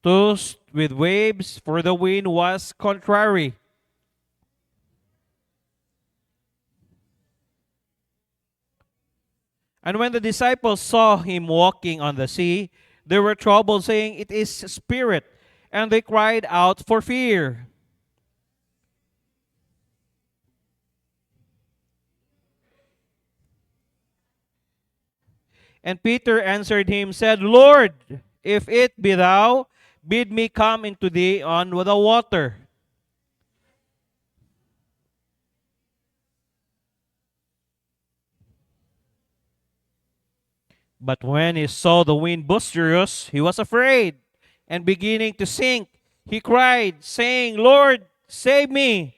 tossed with waves, for the wind was contrary. And when the disciples saw him walking on the sea, they were troubled, saying, "It is a spirit." And they cried out for fear. And Peter answered him, said, "Lord, if it be thou, bid me come into thee on the water." But when he saw the wind boisterous, he was afraid, and beginning to sink, he cried, saying, "Lord, save me."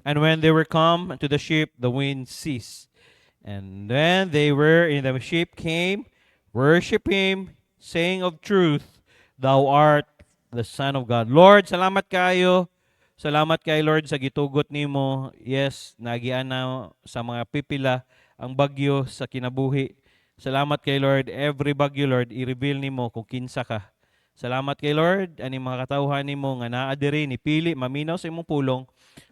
And when they were come to the ship, the wind ceased. And then they were in the ship came, worship him, saying of truth, thou art the Son of God. Lord, salamat kayo. Salamat kay Lord sa gitugot nimo. Yes, nagian na sa mga pipila ang bagyo sa kinabuhi. Salamat kay Lord. Every bagyo, Lord, i-reveal nimo kung kinsa ka. Salamat kay Lord, ani mga katawhan nimo nga naa diri ni pili maminaw sa imong pulong.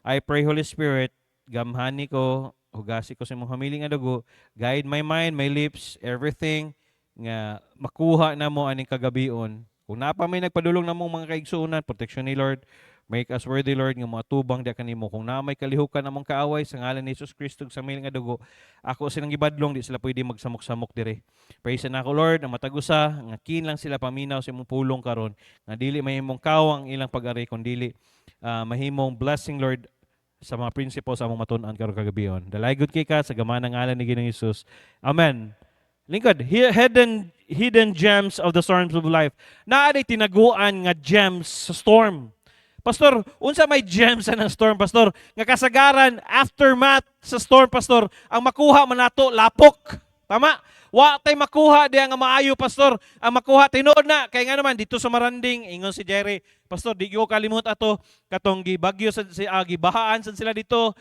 I pray, Holy Spirit, gamhani ko, hugasi ko sa imong hamiling nga dugo, guide my mind, my lips, everything nga makuha na mo aning kagabion. Kung napa may nagpadulong na mong mga kaigsuunan, protection ni Lord, make us worthy, Lord, nga mga tubang di kanimo. Kung na may kalihukan namong kaaway sa ngalan ni Jesus Kristo sa hamiling nga dugo, ako silang gibadlong, di sila pwede magsamok-samok dire. Praise na ako, Lord, ang matagusa, nga kinlang sila paminaw sa imong pulong karon, nga dili mahimong kawang ilang pag-ari, kung dili mahimong blessing, Lord, sa mga principles sa among matun-an karon kagabion. Dalay good kay ka sa gamana ng ngalan ni Ginoong Hesus. Amen. Lingkod, hidden gems of the storms of life. Naa day tinaguan nga gems sa storm. Pastor, unsa may gems sa ng storm, Pastor? Nga kasagaran, aftermath sa storm, Pastor, ang makuha man nato lapok. Tama? Wa tay makuha diya nga maayo, Pastor. Ang makuha tinuod na kay nga naman dito sa Maranding, ingon si Jerry, Pastor, di ko kalimot ato katong gibagyo sa gibahaan sa sila dito.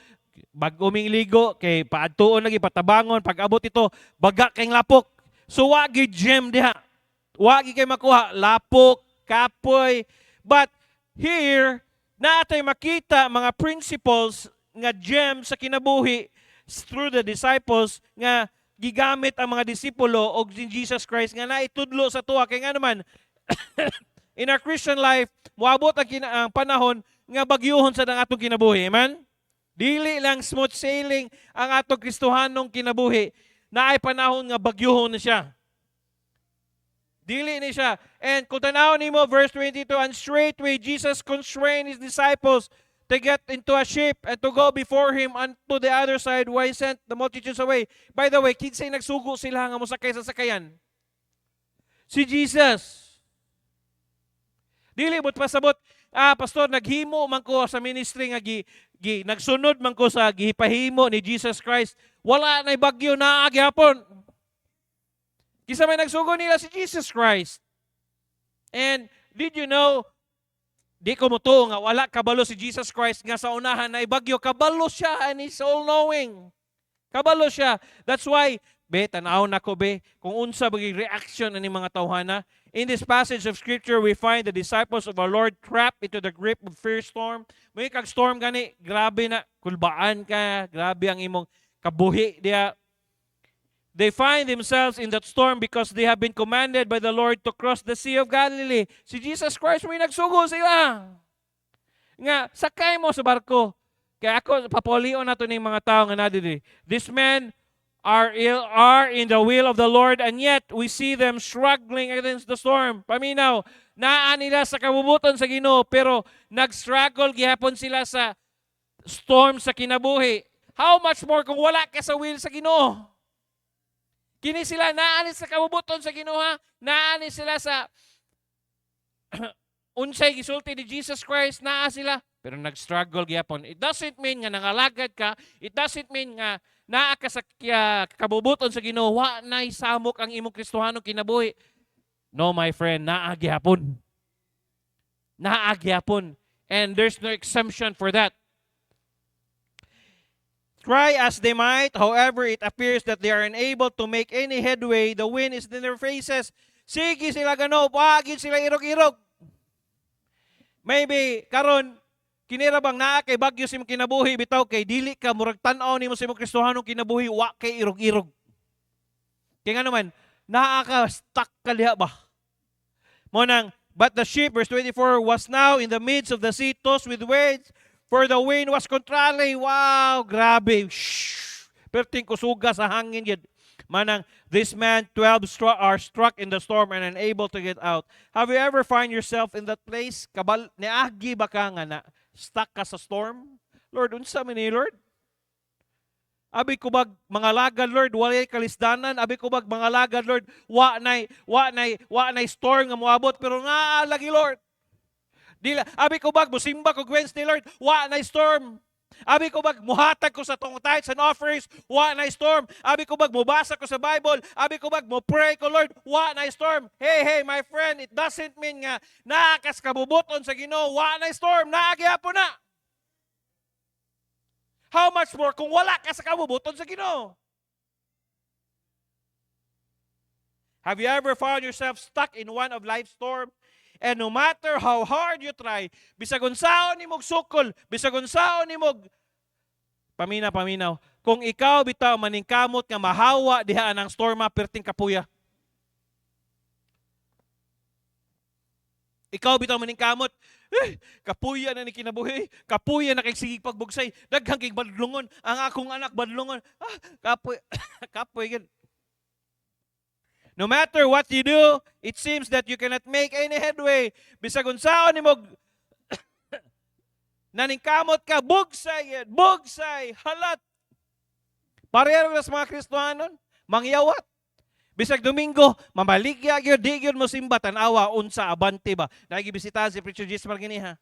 Bag-uming ligo kay paadtuon lagi patabangon, pag-abot ito baga kay lapok. So wa gyud gem diha. Wa gyud kay makuha lapok, kapoy. But here, natay makita mga principles nga gem sa kinabuhi through the disciples nga gigamit ang mga disipulo o si Jesus Christ nga naitudlo sa tuwa. Kaya nga naman, in our Christian life, muabot ang panahon nga bagyuhon sa nang atong kinabuhi. Amen? Dili lang smooth sailing ang atong Kristohanong kinabuhi, na ay panahon nga bagyuhon na siya. Dili ni siya. And kung tanaw nimo verse 22, and straightway Jesus constrained his disciples to get into a ship and to go before him unto the other side while he sent the multitudes away. By the way, kinsay nagsugo sila nga mosakay sa sakayan? Si Jesus. Dili mo't pasabot, pastor, naghimo man ko sa ministry nga nagsunod man ko sa gihipahimo ni Jesus Christ. Wala na'y bagyo na agyapon. Kisa may nagsugo nila si Jesus Christ. And did you know, di ko mo to nga wala kabalo si Jesus Christ nga sa unahan na ibagyo. Kabalo siya and he's all-knowing. Kabalo siya. That's why, tanaw na ko kung unsa bagay reaction ani mga tawhana. In this passage of Scripture, we find the disciples of our Lord trapped into the grip of fierce storm. May kag storm gani, grabe na, kulbaan ka, grabe ang imong kabuhi diya. They find themselves in that storm because they have been commanded by the Lord to cross the Sea of Galilee. Si Jesus Christ, may nagsugo sila. Nga, sakay mo sa barko. Kaya ako, papulion na ito ng mga tao nga nadiri. These men are in the will of the Lord, and yet we see them struggling against the storm. Paminaw, naa nila sa kabubuton sa Ginoo, pero nag-struggle gihapon sila sa storm sa kinabuhi. How much more kung wala ka sa will sa Ginoo? Kini sila naani sa kabubuton sa Ginoo, naani sila sa unsay gisulti ni Jesus Christ, naa sila, pero nag-struggle gyapon. It doesn't mean nga nangalagad ka, it doesn't mean nga naa ka sa kabubuton sa Ginoo, wa nay samok ang imong Kristohanong kinabuhi. No, my friend, naa gyapon. Naa gyapon. And there's no exemption for that. Try as they might, however, it appears that they are unable to make any headway. The wind is in their faces. Sige sila gano, pagin sila irog-irog. Maybe, karon kinira bang naa kay bagyo si mong kinabuhi, bitaw kay dili ka, murag tanaw ni mo si mong Kristohanong kinabuhi, wa kay irog-irog. Kaya nga naman, naa ka, stuck ka liha ba? Monang, but the ship, verse 24, was now in the midst of the sea, tossed with waves, for the wind was contrary. Wow, grabe. Shhh. Perting kusuga sa hangin yun. Manang, this man, 12 are struck in the storm and unable to get out. Have you ever find yourself in that place? Niagi ba ka nga na stuck ka sa storm? Lord, unsa man ni Lord? Abi ko bag mga lagad, Lord, walay kalisdanan. Abi ko bag mga lagad, Lord, wa nay storm nga moabot, pero nga lagi, Lord. Dila, abi ko bag musimba ko Wednesday, Lord, wa nay storm. Abi ko bag muhatag ko sa tong tithes and offerings, wa nay storm. Abi ko bag mubasa ko sa Bible, abi ko bag mo pray ko, Lord, wa nay storm. Hey, my friend, it doesn't mean nga naakas kabubuton sa Ginoo, wa nay storm, naagyapon na. How much more kung wala ka sa kabubuton sa Ginoo? Have you ever found yourself stuck in one of life's storm? And no matter how hard you try, bisag unsaon nimog sukol, bisag unsaon nimog paminaw, kung ikaw bitaw maningkamot nga mahawa diha ang storma perting kapuya. Ikaw bitaw maningkamot, kapuya na ni kinabuhi, kapuya na kay sige pagbugsay, daghang kay badlungon, ang akong anak badlungon. Kapoy gid. No matter what you do, it seems that you cannot make any headway. Bisag unsaon nimog naningkamot ka, bugsay, halat. Pareho na sa mga Kristohanon, mangyawat. Bisag Domingo, mamaligya gyud, di gyud mo simba, tanawa unsa abante ba. Nagibisita si Preacher Gismar gini ha.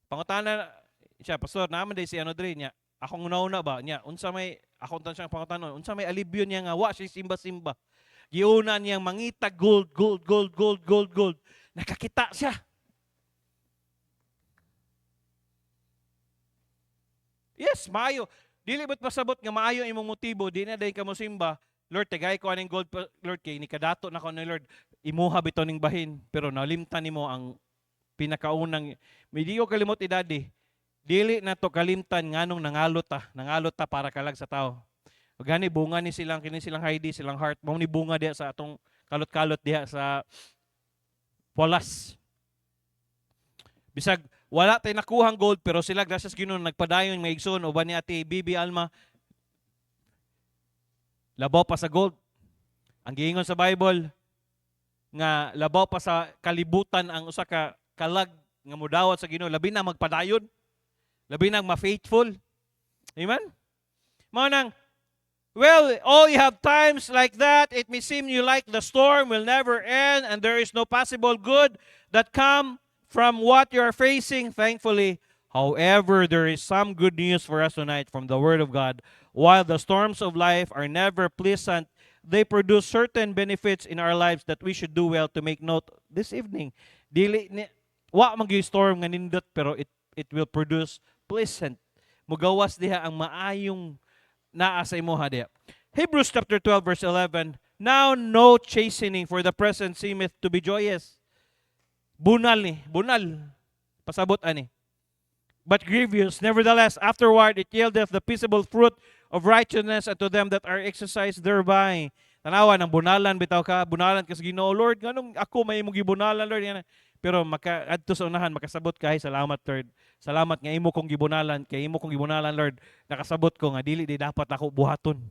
Pangutana siya, pastor, naman day si ano dre niya. Akong nauna ba niya, unsa may akong tan siyang pangutanon, unsa may alibyo niya nga wa siya simba-simba. Giuna niyang mangita gold. Nakakita siya. Yes, maayo. Dili ba't pasabot nga maayo imong motibo, di na day ka mo simba. Lord, tagay ko aning gold, Lord, kay ni kadato na ko ni Lord, imuha bitaw ning bahin, pero nalimtan nimo ang pinakaunang, hindi ko kalimot idadi, dili na to kalimtan nganong nangalot ta para kalag sa tao. Gani bunga ni silang, kini silang Heidi, silang heart, mao ni bunga diha sa atong kalot-kalot diha sa Polas. Bisag, wala tayo nakuhang gold, pero sila, gracias Ginoo, nagpadayon, may igsoon, o ba ni Ate Bibi Alma, labaw pa sa gold. Ang giingon sa Bible nga labaw pa sa kalibutan ang usa ka kalag nga modawat sa Ginoo, labi na magpadayon, labi na ma-faithful. Amen. Mao nang, well, all you have times like that, it may seem you like the storm will never end and there is no possible good that come from what you are facing. Thankfully, however, there is some good news for us tonight from the Word of God. While the storms of life are never pleasant, they produce certain benefits in our lives that we should do well to make note this evening. Wa magyuy storm nga nindot, pero it will produce pleasant. Mugawas diha ang maayong naa sa imuha diha. Hebrews chapter 12 verse 11. Now no chastening for the present seemeth to be joyous. Bunal. Pasabot ani. But grievous. Nevertheless, afterward it yieldeth the peaceable fruit of righteousness unto them that are exercised thereby. Tanawa ng bunalan bitaw ka, bunalan ka sa Ginoo, Lord, nganong ako may imong gibunalan, Lord, yan. Pero adto sa unahan makasabot ka, salamat, Lord. Salamat nga imo kong gibunalan, kay imo kong gibunalan, Lord. Nakasabot ko nga dili di dapat ako buhaton.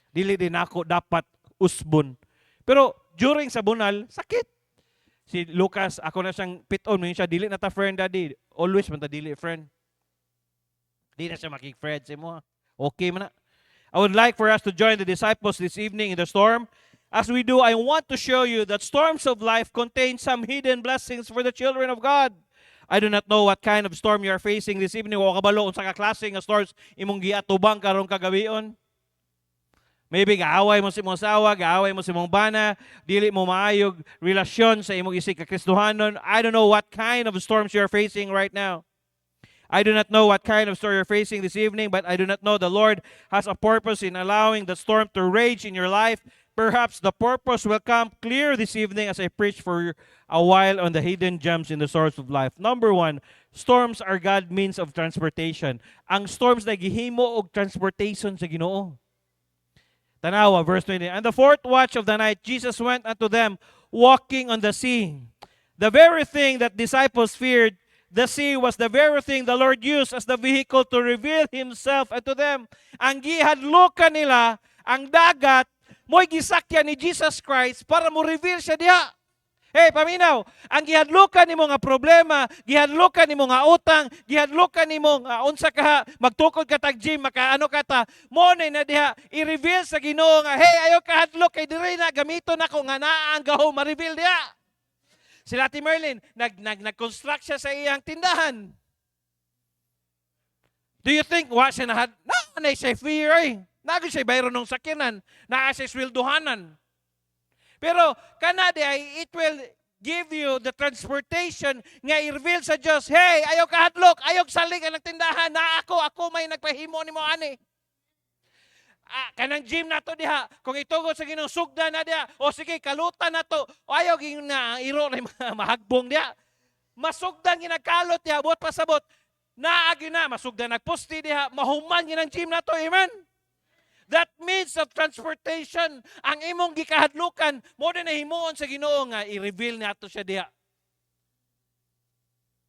Dili din ako dapat usbon. Pero during sa bunal, sakit. Si Lucas, ako na siyang piton, siya dili na ta friend daddy. Always man ta dili friend. Di na siya makik-friend sa mo. Okay man na. I would like for us to join the disciples this evening in the storm. As we do, I want to show you that storms of life contain some hidden blessings for the children of God. I do not know what kind of storm you are facing this evening. O kabalo, unsa ka klase nga storms imong giatubang karong kagabion. Maybe gaaway mo si imong asawa, gaaway mo si imong bana, dili mo maayog relasyon sa imong isig ka Kristohanon. I don't know what kind of storms you are facing right now. I do not know what kind of storm you're facing this evening, but I do not know the Lord has a purpose in allowing the storm to rage in your life. Perhaps the purpose will come clear this evening as I preach for a while on the hidden gems in the source of life. Number one, storms are God's means of transportation. Ang storms na gihimo og transportation sa Ginoo. Tanawa, verse 20. And the fourth watch of the night, Jesus went unto them, walking on the sea. The very thing that disciples feared, the sea was the very thing the Lord used as the vehicle to reveal Himself unto them. Ang gihadlukan nila, ang dagat, mo'y gisakyan ni Jesus Christ para mo reveal siya diha. Hey, paminaw, ang gihadlukan nimo nga problema, gihadlukan nimo nga utang, gihadlukan nimo nga unsa ka magtukod ka tag gym, makaano ka ta, mo na diha i-reveal sa Ginoo nga hey, ayo ka hadlok kay diri na gamiton nako nga naa ang gahom ma-reveal diha. Sila Ate Merlin, nag-construct siya sa iyang tindahan. Do you think, siya na siya fear eh. Nago siya bayro ng sakyanan, naa siya sweldohanan. Pero, kanadi ay, it will give you the transportation nga i-reveal sa Diyos, hey, ayaw ka hadlok, ayaw salig ang tindahan, na ako may nagpahimo ni mo ani. Kanang gym na to diha, kung itugod sa Ginoo sugda na diha, o sige, kalutan na to, o ayaw ging na iro na mahagbong diha. Masugdan ginagkalot diha, buot pasabot, naagi na, masugdan nagposti diha, mahuman ginang gym na to, amen? That means of transportation, ang imong gikahadlukan, mo din na himuon sa Ginoo nga, i-reveal na to siya diha.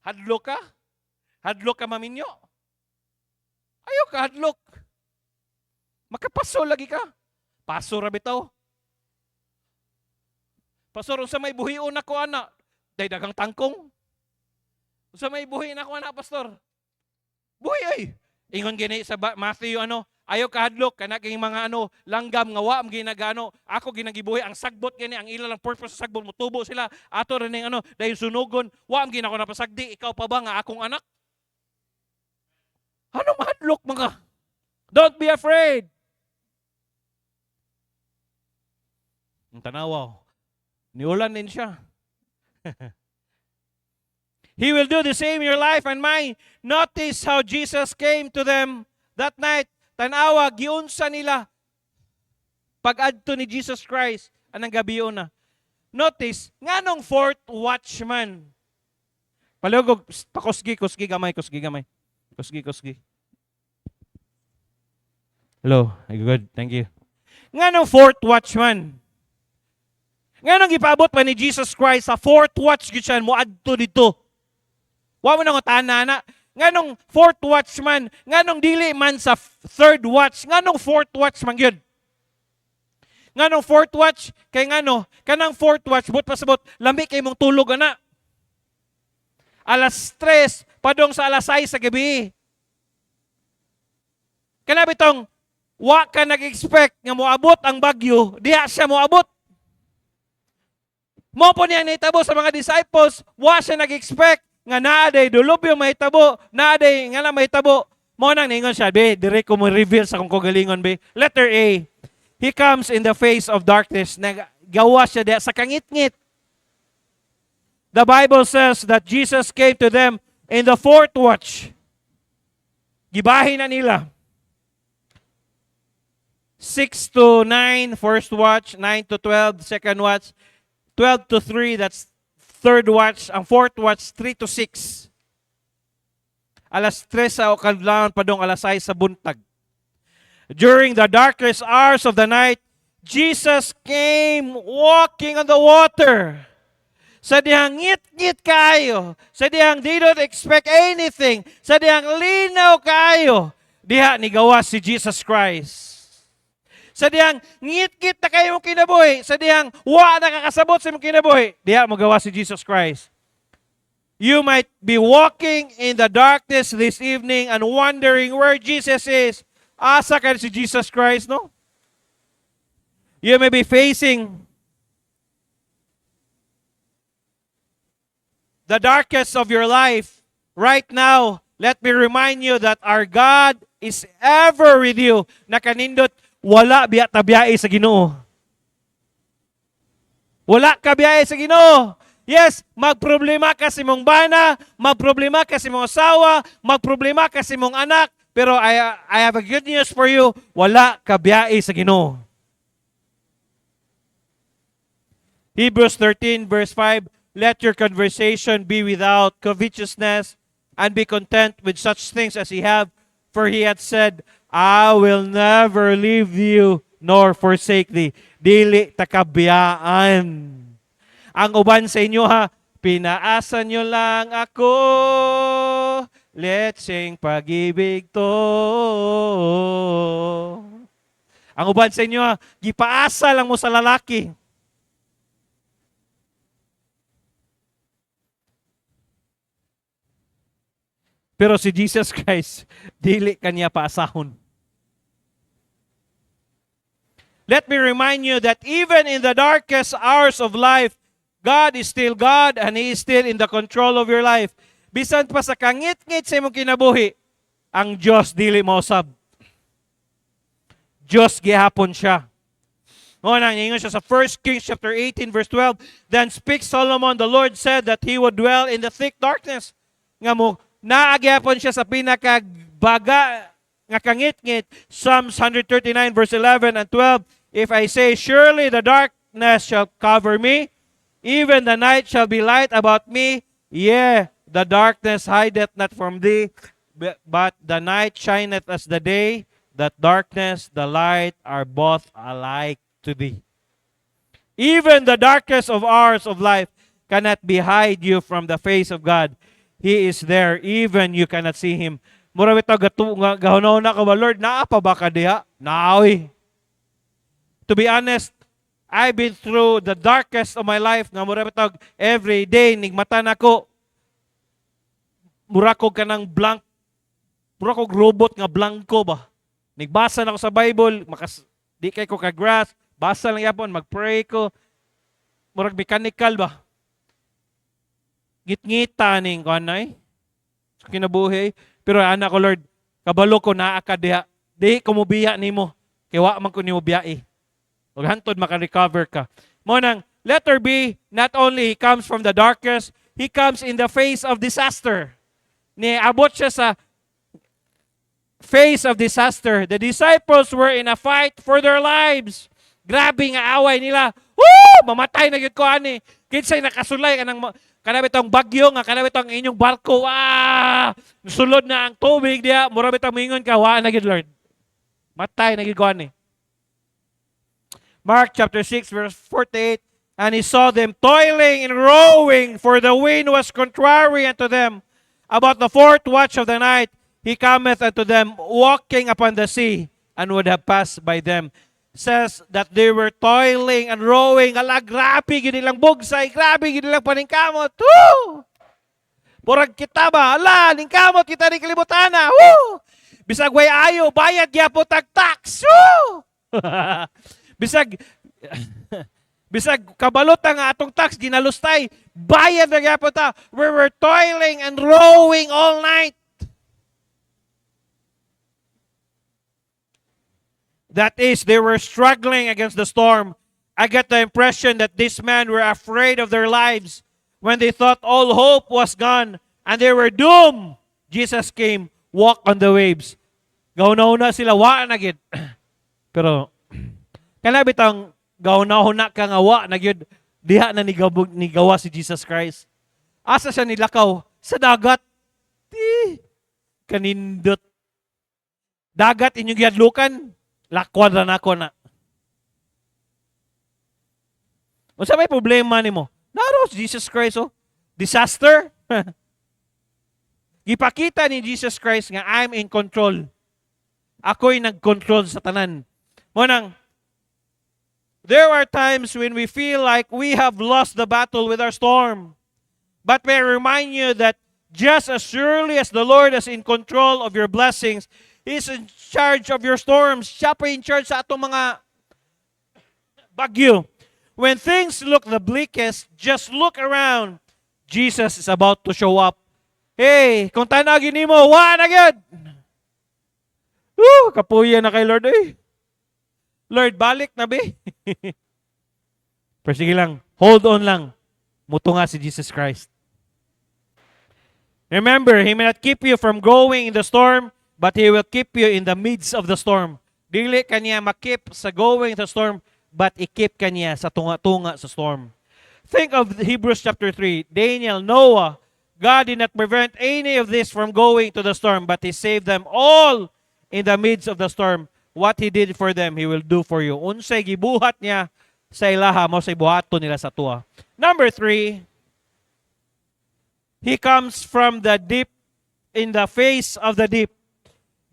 Hadlok ka? Hadlok ka maminyo? Ayaw ka hadlok. Makapaso lagi ka. Paso ra bitaw. Pastor, unsa may buhion ako ana? Day dagang tangkong. Unsa may buhi na ako ana, pastor? Buhi ay. Ingon gini sa Matthew ayaw kahadlok kana kay mga langgam nga wa ginagano. Ako ginagibuhi ang sagbot gani ang ilang purpose sa sagbot mo tubo sila. Ato rin ning dahil sunugon, wa ginako napasagdi, ikaw pa ba nga akong anak? Ano mahadlok mga? Don't be afraid. Ang tanawaw, niulan din siya. He will do the same in your life and mine. Notice how Jesus came to them that night. Tanawa, giunsa nila pag-adto ni Jesus Christ anang gabiyon na. Notice, nganong fourth watchman. Palugog, kusgi gamay. Kusgi. Hello, good, thank you. Nganong fourth watchman. Nganong ipabot pa ni Jesus Christ sa fourth watch gitsan mo adto dito. Wa mo nang tanan na. Nganong fourth watchman, nganong dili man sa third watch, nganong fourth watch man gyud. Nganong fourth watch kay kanang fourth watch but pasabot lambi kay mong tulog ana. Alas 3 padong sa alas 6 sa gabi. Kana bitong wa ka nag-expect nga moabot ang bagyo, diha siya moabot. Mo po niya nahitabo sa mga disciples, wa siya nag-expect nga naaday dulubyo mahitabo, naaday nga na mahitabo. Mo nang ningon siya, be, dire ko mo reveal sa kung kagalingon, be. Letter A, he comes in the face of darkness. Nagawa siya diya sa kangit-ngit. The Bible says that Jesus came to them in the fourth watch. Gibahin na nila. 6 to 9, first watch. 9 to 12, second watch. 12 to 3, that's third watch. Ang fourth watch, 3 to 6. Alas 3 sa kadlawon padong alas 6 sa buntag. During the darkest hours of the night, Jesus came walking on the water. Sa dihang ngit-ngit kayo, sa dihang they don't expect anything, sa dihang linaw kayo, diha nigawa si Jesus Christ. Sa dihang ngit-ngit na kayo mong kinabuhi, sa dihang wa nakakasabot sa mong kinabuhi, diha magawa si Jesus Christ. You might be walking in the darkness this evening and wondering where Jesus is. Asa ka si Jesus Christ, no? You may be facing the darkest of your life right now. Let me remind you that our God is ever with you. Nakanindot, wala biya tabiyae sa Ginoo. Wala ka biyahe sa Ginoo. Yes, magproblema ka sa imong bana, magproblema ka sa imong asawa, magproblema ka sa imong anak, pero I have a good news for you, wala ka biyahe sa Ginoo. Hebrews 13 verse 5, let your conversation be without covetousness, and be content with such things as ye have, for he hath said, I will never leave you nor forsake thee. Dili takabiyaan. Ang uban sa inyo ha, pinaasa nyo lang ako, letseng pag-ibig to. Ang uban sa inyo ha, gipaasa lang mo sa lalaki. Pero si Jesus Christ, dili kanya paasahon. Let me remind you that even in the darkest hours of life, God is still God and He is still in the control of your life. Bisan pa sa kangit-ngit sa imong kinabuhi, ang Diyos dili mausab. Diyos gihapon siya. Nang ingon siya sa 1 Kings chapter 18 verse 12, then speaks Solomon, the Lord said that he would dwell in the thick darkness. Nga mo, naagyapon siya sa pinakabaga nga kangit-ngit. Psalms 139 verse 11 and 12, if I say, surely the darkness shall cover me, even the night shall be light about me. Yea, the darkness hideth not from thee, but the night shineth as the day. That darkness, the light are both alike to thee. Even the darkest of hours of life cannot be hide you from the face of God. He is there, even you cannot see Him. Mura bitaw gahunaw na ka ba, Lord, naa pa ba ka diha? Naawi. To be honest, I've been through the darkest of my life nga mura bitag every day nigmata nako. Mura ko kanang blank. Mura ko robot nga blanco ba. Nigbasa na ko sa Bible, di kay ko ka-grasp, basa lang yapon, mag-pray ko. Murag mechanical ba. Ngit-ngita ning kanay. Kinabuhi, pero anak ko Lord, kabalo ko naa ka diha. Di ko mo biya nimo. Kay wa man ko nimo biyae. Ug hantod maka-recover ka. Mo nang letter B, not only he comes from the darkness, he comes in the face of disaster. Ni abot siya sa face of disaster. The disciples were in a fight for their lives. Grabe nga away nila. Woo! Mamatay na gyud ko ani. Kinsay nakasulay kanang kanabi tong bagyo nga kanabi tong inyong barko. Sulod na ang tubig diya. Mura bitang mingon ka, wa na gyud Lord. Matay na gyud ko ani. Mark chapter 6 verse 48, and he saw them toiling and rowing, for the wind was contrary unto them. About the fourth watch of the night, he cometh unto them walking upon the sea, and would have passed by them. Says that they were toiling and rowing. Ala, grabe gid nilang bugsay, grabe gid nilang paningkamot. Woo! Murag kita ba? Ala, ningkamot kita ni kalibutan na. Woo! Bisag way ayo, bayad gyapon tag tax. Woo! Bisag kabalot nga atong tax ginalustay, bayad na gyapon ta. We were toiling and rowing all night. That is, they were struggling against the storm. I get the impression that these men were afraid of their lives when they thought all hope was gone and they were doomed. Jesus came, walked on the waves. Gauna-una sila, wa na gid. Pero kanabit ang gauna-una ka nga wa na gid, diha na nigawa si Jesus Christ. Asa siya nilakaw? Sa dagat. Kanindot. Dagat inyong gihadlukan. Lakwan na ako na. O sa may problema ni mo? Naro, Jesus Christ, oh. Disaster? Gipakita ni Jesus Christ nga I'm in control. Ako'y nag-control sa tanan. Munang, there are times when we feel like we have lost the battle with our storm. But may I remind you that just as surely as the Lord is in control of your blessings, He's in charge of your storms. Siya pa in charge sa atong mga bagyo. When things look the bleakest, just look around. Jesus is about to show up. Hey, kung tanagin mo, wa na gyud. Kapuya na kay Lord eh. Lord, balik na be. Pero sige lang, hold on lang. Mutunga si Jesus Christ. Remember, He may not keep you from going in the storm, but He will keep you in the midst of the storm. Dili kanya makip sa going sa storm, but ikip kanya sa tunga-tunga sa storm. Think of Hebrews chapter 3. Daniel, Noah, God did not prevent any of this from going to the storm, but He saved them all in the midst of the storm. What He did for them, He will do for you. Unsay gibuhat niya sa ilaha mo, sa buhaton nila sa tuwa. Number 3, He comes from the deep, in the face of the deep.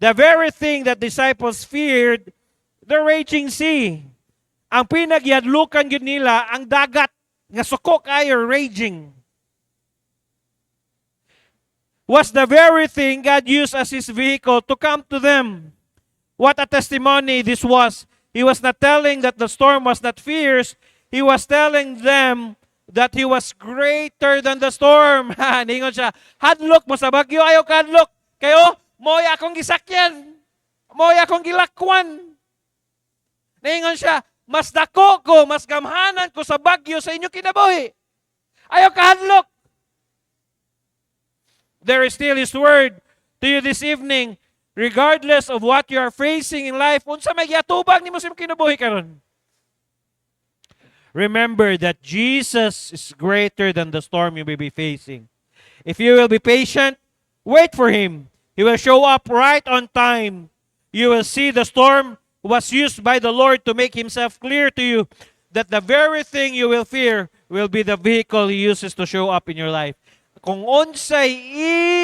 The very thing that disciples feared, the raging sea. Ang pinagyadlukan yun nila, ang dagat, nga suko kayo, raging. Was the very thing God used as His vehicle to come to them. What a testimony this was. He was not telling that the storm was not fierce. He was telling them that He was greater than the storm. Ningon siya, hadlok mo sa bagyo, ayaw ka hadlok. Kayo, mo'y akong gisakyan. Mo'y akong gilakwan. Ningon siya, mas dako ko, mas gamhanan ko sa bagyo sa inyo kinabuhi. Ayaw ka hadlok. There is still His word to you this evening, regardless of what you are facing in life. Unsa may giatubang nimo sa kinabuhi karon? Remember that Jesus is greater than the storm you may be facing. If you will be patient, wait for Him. He will show up right on time. You will see the storm was used by the Lord to make Himself clear to you that the very thing you will fear will be the vehicle He uses to show up in your life. Kung unsay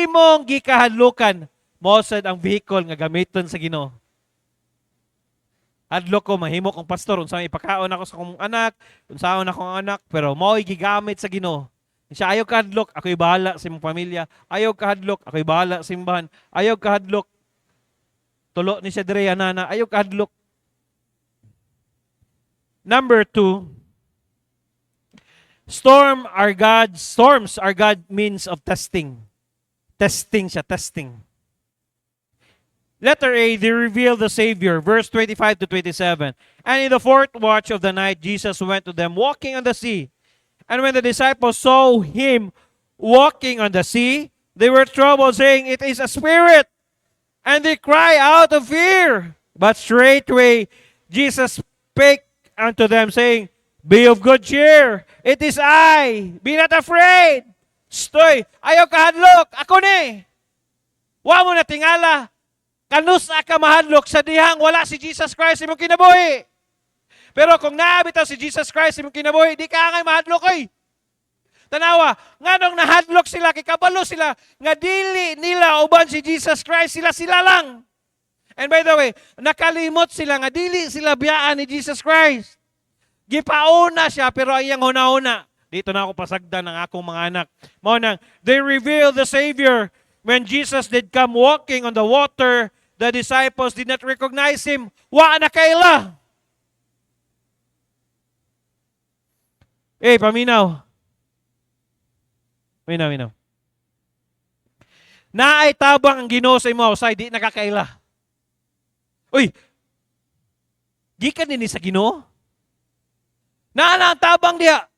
imong gikahadlukan, mo sad ang vehicle nga gamiton sa Ginoo. Hadlok ko, mahimo kong pastor, unsa may ipakaon ako sa akong anak, unsaon akong anak, pero mo'y gigamit sa Ginoo. Siya, ayaw ka hadlok, ako'y bahala sa imong pamilya. Ayaw ka hadlok, ako'y bahala sa simbahan. Ayaw ka hadlok, tulo ni siya dire nana, ayaw ka hadlok. Number 2, storms are God means of testing. Testing siya, testing. Letter A, they reveal the Savior. Verse 25 to 27. And in the fourth watch of the night, Jesus went to them walking on the sea. And when the disciples saw Him walking on the sea, they were troubled, saying, "It is a spirit." And they cry out of fear. But straightway Jesus spake unto them, saying, "Be of good cheer. It is I. Be not afraid." Stoy, ayaw kahadlok. Ako ni. Wa mo na tingala. Kanus ka mahadlok sa dihang wala si Jesus Christ imong kinabuhi. Pero kung naabitaw si Jesus Christ imong kinabuhi, di ka ngay mahadlok oy. Tanawa, nganong nahadlok sila, kay kabalo sila, nga dili nila uban si Jesus Christ, sila lang. And by the way, nakalimot sila nga dili sila biyaan ni Jesus Christ. Gipauna siya, pero ayang huna-huna. Dito na ako pasagdan ng akong mga anak. Maunang, they reveal the Savior. When Jesus did come walking on the water, the disciples did not recognize Him. Wa na kaila. Paminaw. Minaw. Naay tabang ang Ginoo sa imo usay di nakakaila. Uy. Gikan din sa Ginoo. Naa ang tabang diha.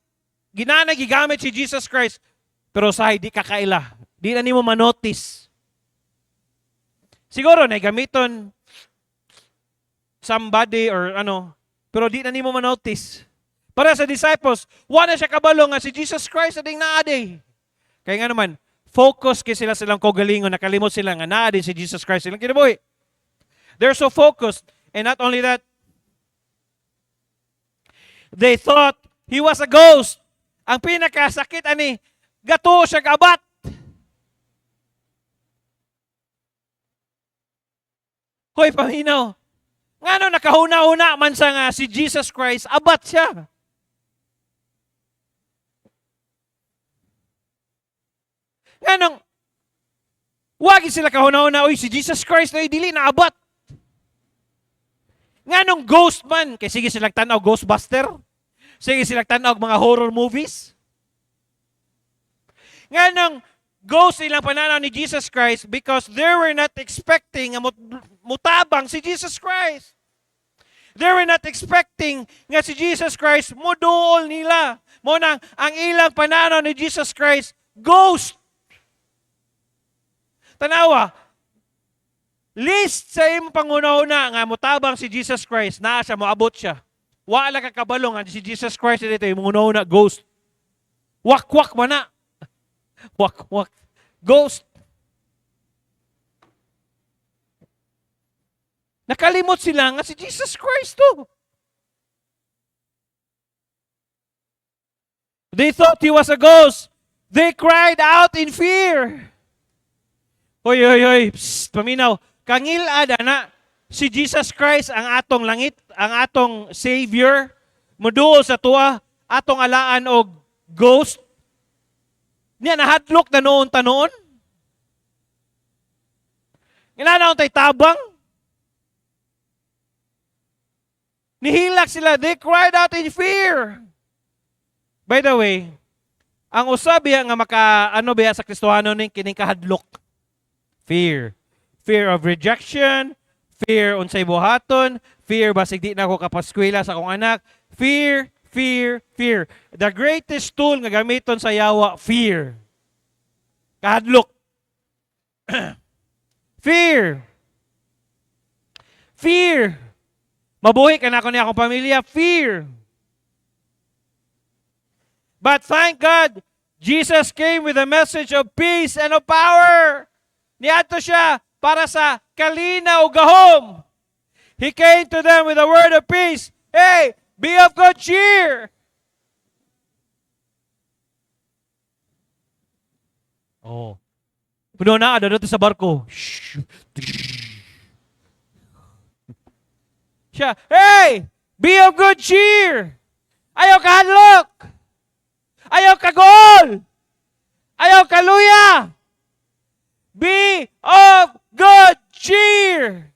Ginana gigamit si Jesus Christ pero usay di kakaila. Di na nimo manotice. Siguro na gamiton somebody or ano, pero di na nimo manotice. Para sa disciples, wala siya kabalo nga si Jesus Christ ading naaday. Kaya nga naman, focus kay silang kogalingon, nakalimot sila nga naaday si Jesus Christ silang kinabuhi. They're so focused, and not only that, they thought He was a ghost. Ang pinakasakit ani, gato siya kabat. Hoy, paminaw. Ngano nakahuna-huna man sa nga si Jesus Christ, abat siya. Nganong, wagi sila kahuna-huna, uy, si Jesus Christ na dili na abat. Nganong ghost man, kay sige silang tanaw Ghostbuster, sige silang tanaw mga horror movies. Nganong, ghost silang pananaw ni Jesus Christ because they were not expecting mutabang si Jesus Christ. They were not expecting nga si Jesus Christ muduol nila. Mo nang ang ilang pananaw ni Jesus Christ, ghost. Tanawa, list sa imong panguna-una nga mutabang si Jesus Christ, naa siya, moabot siya. Wala ka kabalong nga si Jesus Christ dito, imong una-una, ghost. Wak-wak man na. Wak-wak. Ghost. Nakalimot sila nga si Jesus Christ to. They thought he was a ghost. They cried out in fear. Hoy, hoy, hoy, psst, paminaw. Kangilad na si Jesus Christ ang atong langit, ang atong Savior, muduol sa tuwa, atong alaan og ghost. Niya nahadlok na noon tanoon. Inanaon tay tabang. Nihilak sila. They cried out in fear. By the way, ang usab nga ano biya sa Kristohano ning kining kahadlok. Fear. Fear of rejection, fear unsay buhaton, fear basig di na ako kapaskwela sa akong anak, fear, fear, fear. The greatest tool nga gamiton sa yawa, fear. Kahadlok. Fear. Fear. Mabuhi ka na ako niya akong pamilya, fear. But thank God, Jesus came with a message of peace and of power. Niadto siya para sa kalina o gahom. He came to them with a word of peace. Hey, be of good cheer. Oh. Puno na, dito sa barko. Siya, hey, be of good cheer. Ayaw kahadlok. Ayaw kagol. Ayaw kaluya. Be of good cheer.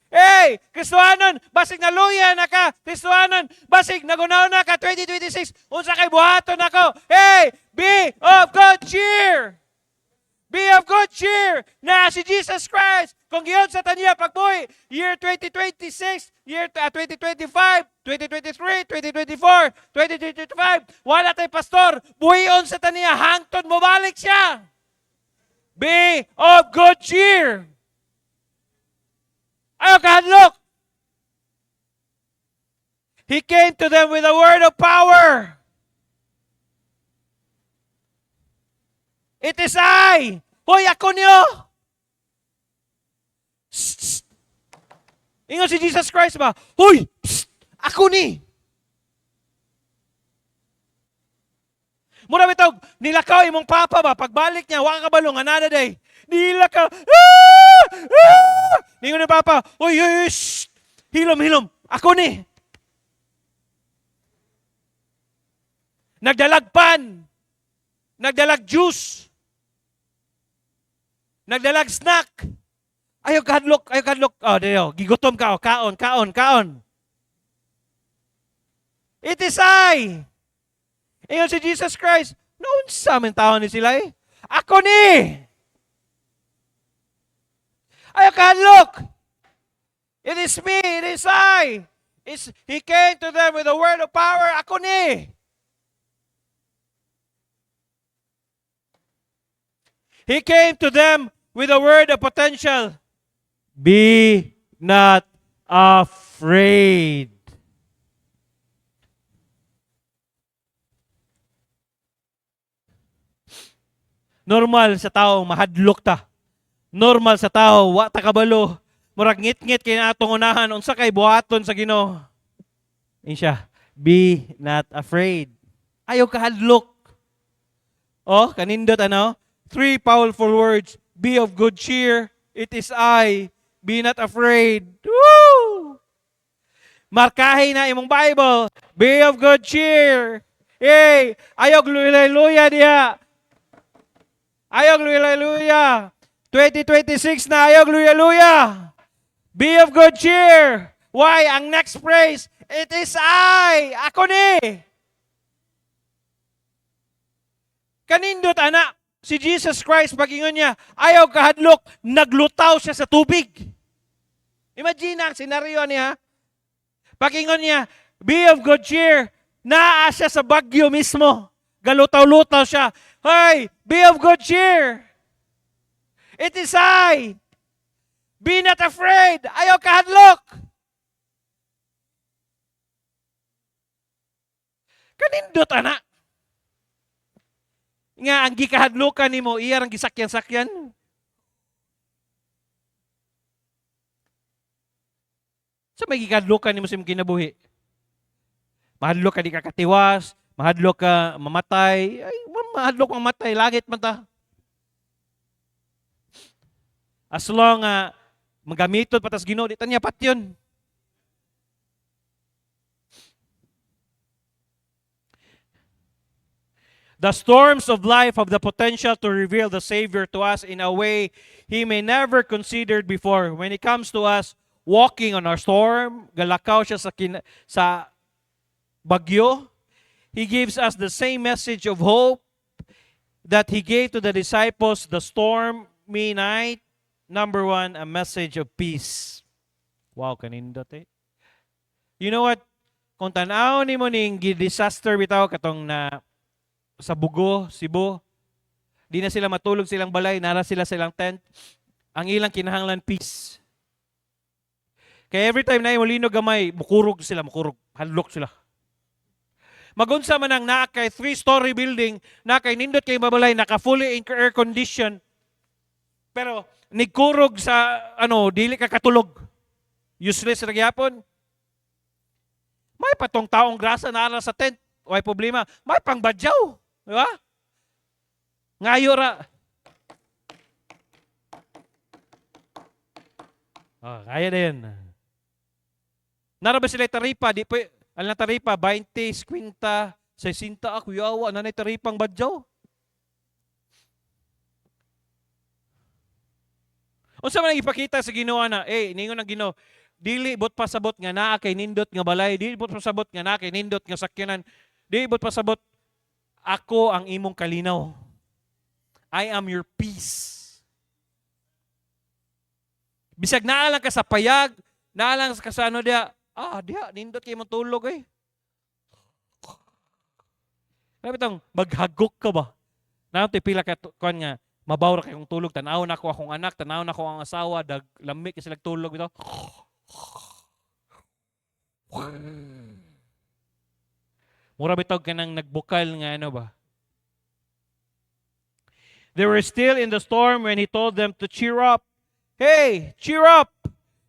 Hey, Kristohanon, basig naluya na ka. Kristohanon, basig nagunaw na ka 2026. Unsa kay buhaton ako? Hey, be of good cheer. Be of good cheer na si Jesus Christ. Kung giyon sa taniya pagbuhi, year 2026, year 2025, 2023, 2024, 2025, wala tay pastor, buhion sa taniya, hangtod mo balik siya. Be of good cheer. Ayaw kahadlok. He came to them with a word of power. It is I. Hoy, ako niyo. Ingon si Jesus Christ ba? Hoy, ako ni. Mura bitog, nilakaw imong papa ba? Pagbalik niya, waka kabalo nga nana day. Nilakaw. Ningon ni papa, uy, hilom, hilom. Ako ni. Nagdalag pan. Nagdalag juice. Nagdalag snack. Ayaw kadlok, ayaw kadlok. Oh, dayo, gigutom ka, oh, kaon, kaon, kaon. It is I. Ingon si Jesus Christ, noon sa amin tao ni sila eh. Ako ni! Ayaw kahadlok! It is me, it is I. He came to them with a word of power, ako ni! He came to them with a word of potential. Be not afraid. Normal sa tao, mahadlok ta. Normal sa tao, wa ta kabalo. Murag ngit-ngit kay natong unahan, unsa kay buhaton sa Ginoo. Insya, be not afraid. Ayaw kahadlok. Oh, kanindot ano? 3 powerful words. Be of good cheer. It is I. Be not afraid. Woo! Markahin na imong Bible. Be of good cheer. Hey, ayaw luya-luya diha. Ayaw luya-luya. 2026 na ayaw luya-luya. Be of good cheer. Why? Ang next phrase, it is I. Ako ni. Kanindot, anak. Si Jesus Christ, pag-ingon niya, ayaw kahadlok, naglutaw siya sa tubig. Imagine ang senaryo niya. Pakingon niya, be of good cheer. Naa siya sa bagyo mismo. Galutaw-lutaw siya. Hey, be of good cheer. It is I. Be not afraid. Ayaw kahadlok. Kanindot, anak. Nga, ang gikahadlokan ni mo, iya ang gisakyan-sakyan. Sa may gikahadlokan ni mo sa imong kinabuhi. Mahadlok ka di ka katiwas, mahadlok ka mamatay, ay, mahadlok mamatay, langit man ta. As long magamiton patas Ginoo, di tanya pat yun. The storms of life have the potential to reveal the Savior to us in a way He may never considered before. When it comes to us walking on our storm, galakaw siya sa bagyo, He gives us the same message of hope that He gave to the disciples the stormy night. Number one, a message of peace. Wow, kanindot eh. You know what? Kung tanaw ni mo ning disaster bitaw katong na sa Bugo, Cebu, di na sila matulog silang balay, nara sila silang tent. Ang ilang kinahanglan peace. Kaya every time na molino gamay, mukurog, hadlok sila. Magunsa man ang naa kay 3-story building, na kay nindot kay mabalay, naka fully air condition. Pero nigkurog sa dili ka katulog. Useless ra gyapon. May patong taong grasa na sa tent, way problema. May pangbadyaw, di ba? Ngayo ra. Kaya na yun. Nara ba sila taripa? Di po, alam na taripa, 20, 50, 60, ako yawa, nanay taripang badyaw. O sa man ipakita sa Ginoo na, ningon ang Ginoo, dili bot pasabot nga naa kay nindot nga balay, dili bot pasabot nga naa kay nindot nga sakyanan, dili bot pasabot ako ang imong kalinaw. I am your peace. Bisag naa lang ka sa payag, naa lang ka sa diya, diya, nindot kay mong tulog eh. Kaya itong maghagok ka ba? Naman pila ka kuan nga, mabawra kayong tulog, tanaw na ko akong anak, tanaw na ko ang asawa, lamig kasi tulog bitaw. Mura bitaw ka nang nagbukal nga ba? They were still in the storm when He told them to cheer up. Hey, cheer up!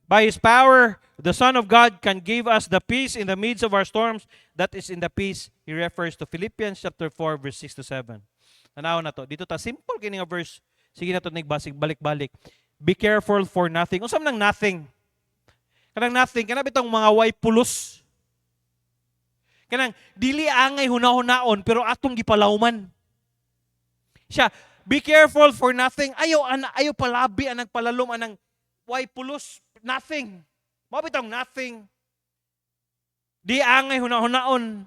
By His power, the Son of God can give us the peace in the midst of our storms. That is in the peace He refers to Philippians chapter 4, verse 6-7. Tanaw na to. Dito ta, simple kini nga verse. Sige na to nagbasig, balik-balik. Be careful for nothing. Unsa man nang nothing? Kanang nothing, kanang bitong mga way pulos. Kanang dili angay hunahon pero atong gipalawman. Siya, be careful for nothing. Ayaw palabi anang palalom anang way pulos, nothing. Mao bitong nothing. Di angay hunahon.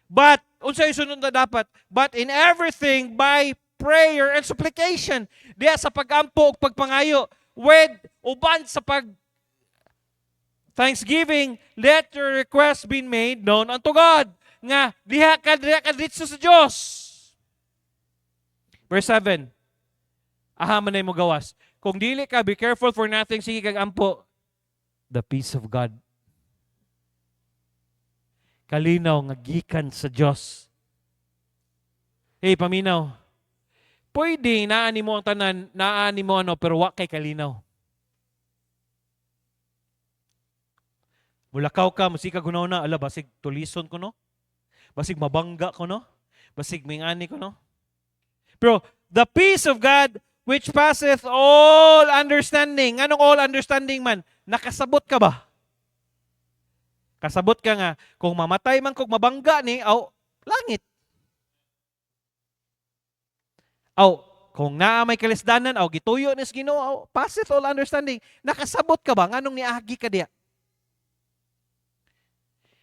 But unsay sunod na dapat? But in everything by prayer and supplication. Diya sa pagampo ug pagpangayo, with uban sa thanksgiving, let your request be made known unto God. Nga diha ka dito sa Dios. Verse 7. Man ay mo gawas. Kung dili ka, be careful for nothing, sige kag ampo. The peace of God. Kalinaw nga gikan sa Dios. Hey, paminaw. Pwede naani mo ang tanan, naani mo pero wa kay kalinaw. Mulakaw ka, musika gunaw na, basig tulison ko no? Basig mabangga ko no? Basig mingani ko no? Pero the peace of God which passeth all understanding. Anong all understanding man? Nakasabot ka ba? Kasabot ka nga, kung mamatay man kung mabangga ni, langit. Kung naa may kalisdanan, gituyo nis Ginoo, passeth all understanding. Nakasabot ka ba? Nganong niagi ka diya?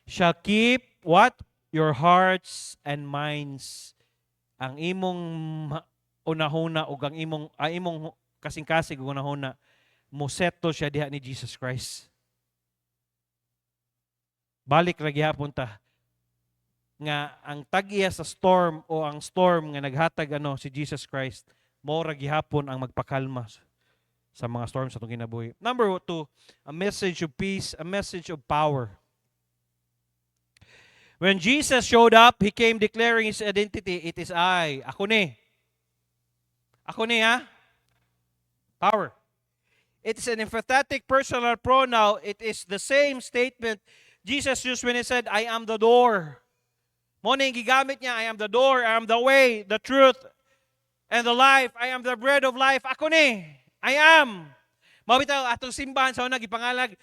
Shall keep what? Your hearts and minds. Ang imong unahuna o ang imong kasing-kasing unahuna, moseto siya diha ni Jesus Christ. Balik ra gihapon ta nga ang tag-iya sa storm o ang storm nga naghatag si Jesus Christ, mao ra gihapon ang magpakalma sa mga storms sa atong kinabuhi. Number 2, a message of peace, a message of power. When Jesus showed up, He came declaring His identity. It is I. Ako ni. Ako ni, ha? Power. It is an emphatic personal pronoun. It is the same statement Jesus used when He said, I am the door. Mo na yung gigamit niya, I am the door, I am the way, the truth, and the life. I am the bread of life. Ako ni. I am. Mabitaw, atong simbahan sa unang ipangalag,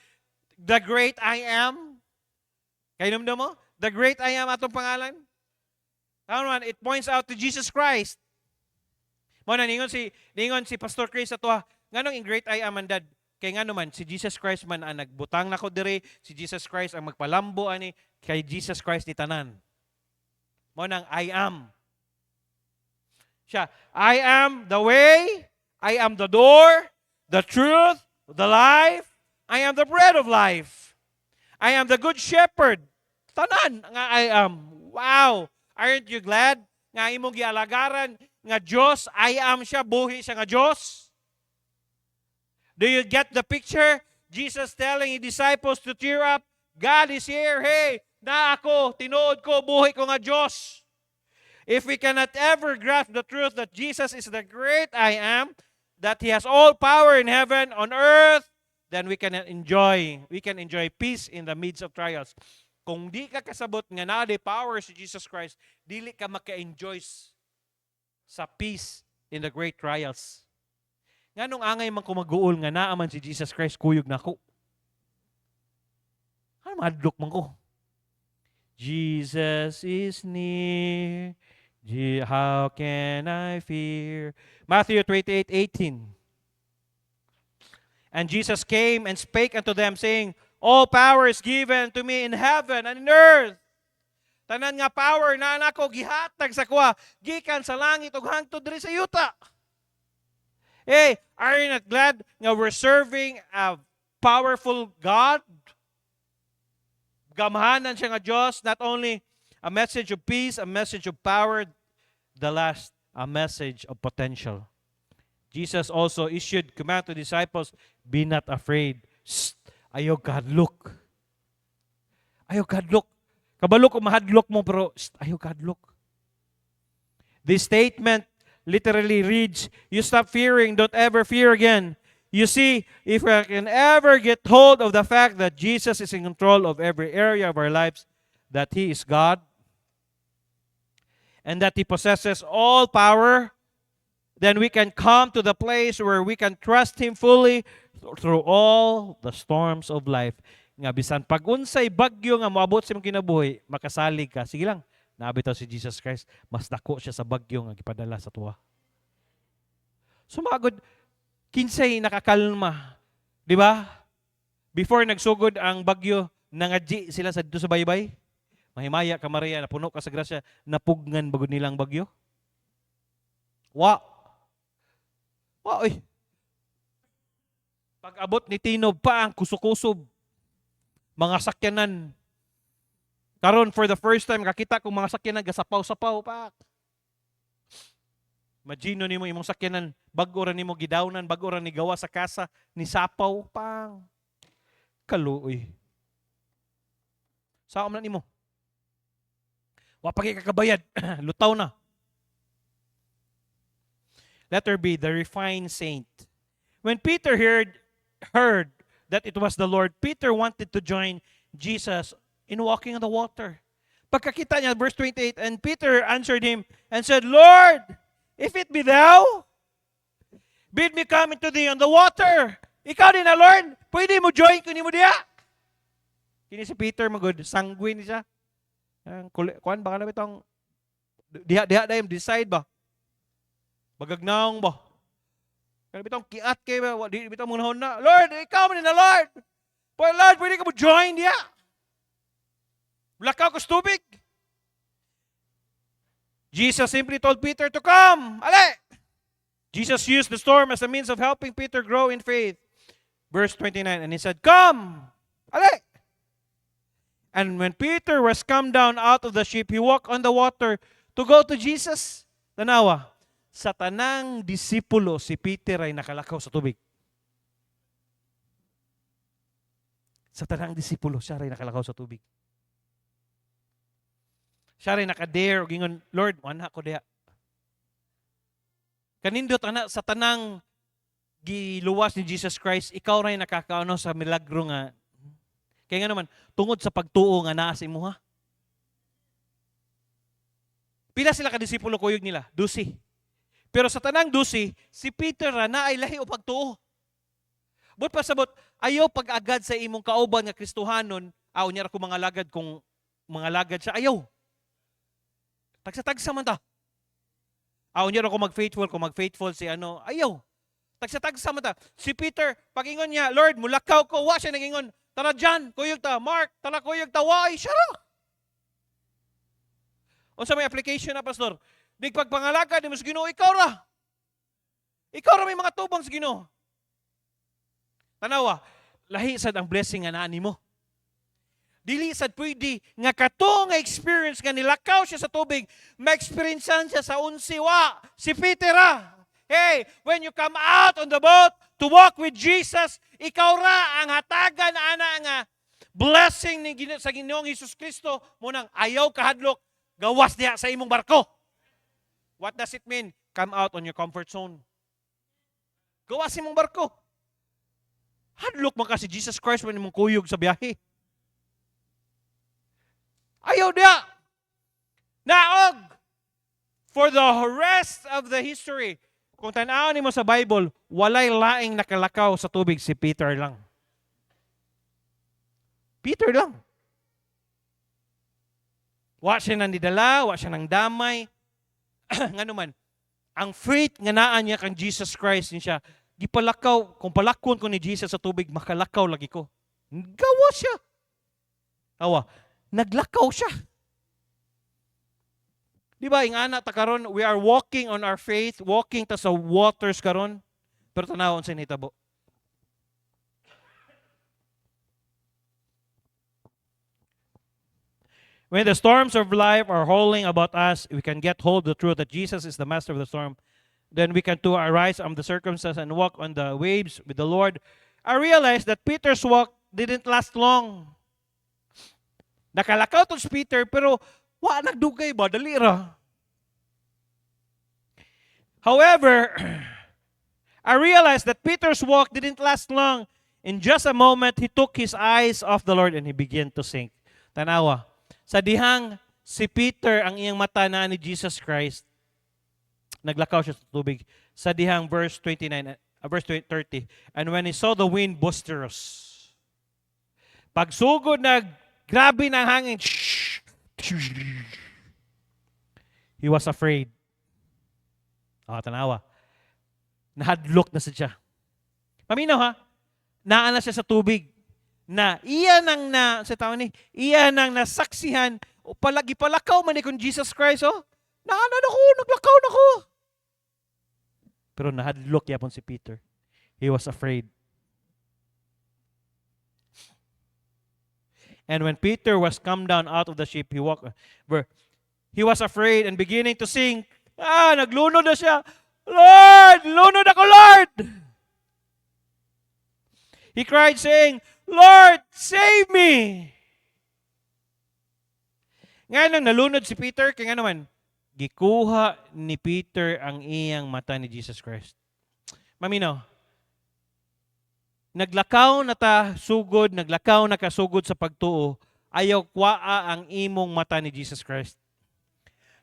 the great I am. Kayo namdo mo? The great I am atong pangalan. Naman, it points out to Jesus Christ. Mo na ningon si Pastor Chris ato, nganong in great I am and dad? Kay nga naman, si Jesus Christ man ang nagbutang na ko dire, si Jesus Christ ang magpalambo ani, kay Jesus Christ ni tanan. Mo nang I am. Siya, I am the way, I am the door, the truth, the life, I am the bread of life. I am the good shepherd. Tanan nga I am. Wow! Aren't you glad nga imong gialagaran nga Diyos, I am siya, buhi siya nga Diyos? Do you get the picture? Jesus telling His disciples to cheer up. God is here. Hey, na ako, tinuod ko, buhi ko nga Diyos. If we cannot ever grasp the truth that Jesus is the great I am, that He has all power in heaven, on earth, then we can enjoy peace in the midst of trials. Kung di ka kasabot nga na the power si Jesus Christ, dili ka maka-enjoy sa peace in the great trials. Nganong angay man ko mag-uol nga naaman si Jesus Christ kuyog nako. Ano madlok man ko? Jesus is near. How can I fear? Matthew 28:18. And Jesus came and spake unto them, saying, all power is given to me in heaven and in earth. Tanan nga power na nako gihatag sa kuha, gikan sa langit ug hangtod diri sa yuta. Hey, are you not glad nga we're serving a powerful God? Gamhanan siya nga Diyos, not only a message of peace, a message of power, the last, a message of potential. Jesus also issued command to disciples, be not afraid. Shh, ayaw kadlok. Ayaw kadlok. Kabalo ko mahadlok mo, pero shh, ayaw kadlok. This statement literally reads, you stop fearing, don't ever fear again. You see, if we can ever get hold of the fact that Jesus is in control of every area of our lives, that He is God, and that He possesses all power, then we can come to the place where we can trust Him fully through all the storms of life. Nga bisan pag unsay bagyo nga moabot sa imong kinabuhi, makasalig ka. Sige lang, naabitaw si Jesus Christ, mas dako siya sa bagyo nga gipadala sa tuwa. Sumagod, kinsay nakakalma. Di ba? Before nagsugod ang bagyo, nangadji sila sa dito sa baybay. Mahimaya ka Maria, napuno ka sa grasya, napugnan bagod nilang bagyo. Wow! Wow, eh. Pag-abot ni Tinob pa ang kusukusob. Mga sakyanan. Karon for the first time, kakita kong mga sakyanan, gasapaw-sapaw pa. Imagino nimo imong sakyanan, bago ra nimo gidawnan, bago ra ni gawa sa kasa, ni sapaw pang. Kaluoy. Saan man nimo? Wa pa kay kakabayad, lutaw na. Letter B, the refined saint. When Peter heard that it was the Lord, Peter wanted to join Jesus in walking on the water. Pagkakita niya, verse 28, and Peter answered him and said, Lord, if it be thou, bid me come into thee on the water. Ikaw din na, Lord, pwede mo join ko ni mo diya. Kini si Peter, magod, sanguine siya. Kuan, baka na itong, diha dahil, decide ba? Magagnaong ba? Kaya bitong kiat kayo ba? Di bitong munahon na. Lord, ikaw man na, Lord. Lord, pwede ka mo join diya. Lakaw ko tubig. Jesus simply told Peter to come. Ale! Jesus used the storm as a means of helping Peter grow in faith. Verse 29, and He said, come! Ale! And when Peter was come down out of the ship, he walked on the water to go to Jesus. Tanawa, sa tanang disipulo, si Peter ay nakalakaw sa tubig. Sa tanang disipulo, siya ay nakalakaw sa tubig. Siya ay nakadare, o gingon, Lord, wala ko diha. Kanindot, sa tanang giluwas ni Jesus Christ, ikaw rin nakakaano sa milagro nga. Kaya nga naman, tungod sa pagtuo nga naa sa imuha. Pila sila kadisipulo kuyog nila? 12. Pero sa tanang 12, si Peter na ay lahi o pagtuo. But pasabot, ayaw pag-agad sa imong kauban nga Kristohanon, niya ako mga lagad kung mga lagad siya, ayaw. Tagsa-tagsa man ta. Niya ako mag-faithful, kung mag-faithful si ayaw. Tagsa-tagsa man ta. Si Peter, pag-ingon niya, Lord, mulakaw ko, wa siya nag-ingon, tara dyan, kuyog ta, Mark, tara kuyog ta, why, siya ra. O sa may application na, Pastor, di pagpangalagad, di mo sa Ginoo, ikaw ra. Ikaw ra may mga tubang sa Ginoo. Tanawa, lahi sad ang blessing nga naani mo. Dili sad pwede nga kato nga experience nga nilakaw siya sa tubig, ma-experiencean siya sa unsiwa. Si Peter hey, when you come out on the boat to walk with Jesus, ikaw ra ang hatagan ana nga blessing ni sa Ginoong Hesus Kristo mo nang ayaw kahadlok gawas diha sa imong barko. What does it mean? Come out on your comfort zone. Gawas imong barko. Hadlok man ka si Jesus Christ when imong kuyog sa biyahe. Ayaw dia. Naog. For the rest of the history, kung tanaw nimo sa Bible, walay laing nakalakaw sa tubig si Peter lang. Peter lang. Wa siya nang didala, wa siya nang damay. Ngano man, ang faith nga naa niya kang Jesus Christ niya, gipalakaw, kung palakon ko ni Jesus sa tubig, makalakaw lagi ko. Gawa siya. Naglakaw siya. Di ba, ingana ta karon, we are walking on our faith, walking ta sa waters karon, pero tanawon sa nitabo. When the storms of life are howling about us, we can get hold of the truth that Jesus is the master of the storm. Then we can too arise from the circumstances and walk on the waves with the Lord. I realized that Peter's walk didn't last long. Nakalakaw to si Peter, pero nagdugay ba? Dali ra. However, I realized that Peter's walk didn't last long. In just a moment, he took his eyes off the Lord and he began to sink. Tanawa, sa dihang si Peter ang iyang mata na ni Jesus Christ, naglakaw siya sa tubig. Sa dihang verse 29, verse 30, and when he saw the wind boisterous, pagsugod grabe ng hangin, he was afraid. Tanawa. Nahadlok na siya. Paminaw ha? Naan na siya sa tubig. Na iya nang iya nang nasaksihan, palagi palakaw man ni kung Jesus Christ, naanan ako, naglakaw na ko. Pero nahadlok yapon si Peter. He was afraid. And when Peter was come down out of the ship, he was afraid and beginning to sink. Naglunod na siya. Lord, lunod ako, Lord! He cried saying, Lord, save me! Nga nang nalunod si Peter, kaya nga naman, gikuha ni Peter ang iyang mata ni Jesus Christ. Maminaw, naglakaw na ta sugod, naglakaw na kasugod sa pagtuo, ayaw kwaa ang imong mata ni Jesus Christ.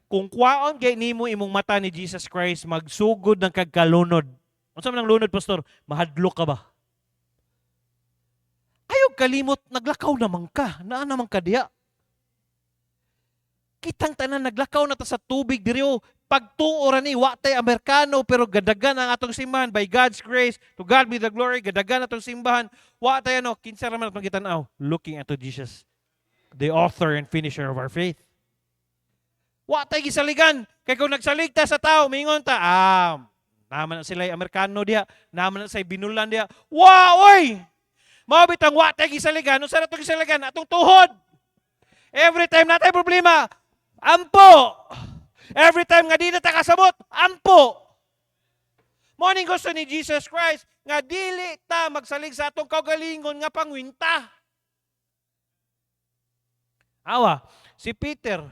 Kung kwaon kay nimo imong mata ni Jesus Christ, magsugod ng kagkalunod. Unsa man ang lunod, Pastor? Mahadlok ka ba? Ayaw kalimot, naglakaw naman ka. Naan naman ka diya. Kitang tanan, naglakaw na ta sa tubig diriyo. Pagtuo ra ni, watay Amerikano, pero gadagan ang atong simbahan by God's grace. To God be the glory, gadagan atong simbahan. Watay kinsa ra man atong kitanaw, looking unto Jesus, the author and finisher of our faith. Watay gisaligan. Kaya kung nagsaligta sa tao, mingon ta, naman na sila Amerikano diya, naman na sila binulan diya. Oy! Mabit ang watay gisaligan. Nung sa natong gisaligan, atong tuhod. Every time natay problema, ampo. Every time nga di na ta kasabot, ampo. Morning gusto ni Jesus Christ nga dili ta magsalig sa atong kaugalingon nga pangwinta. Awa, si Peter,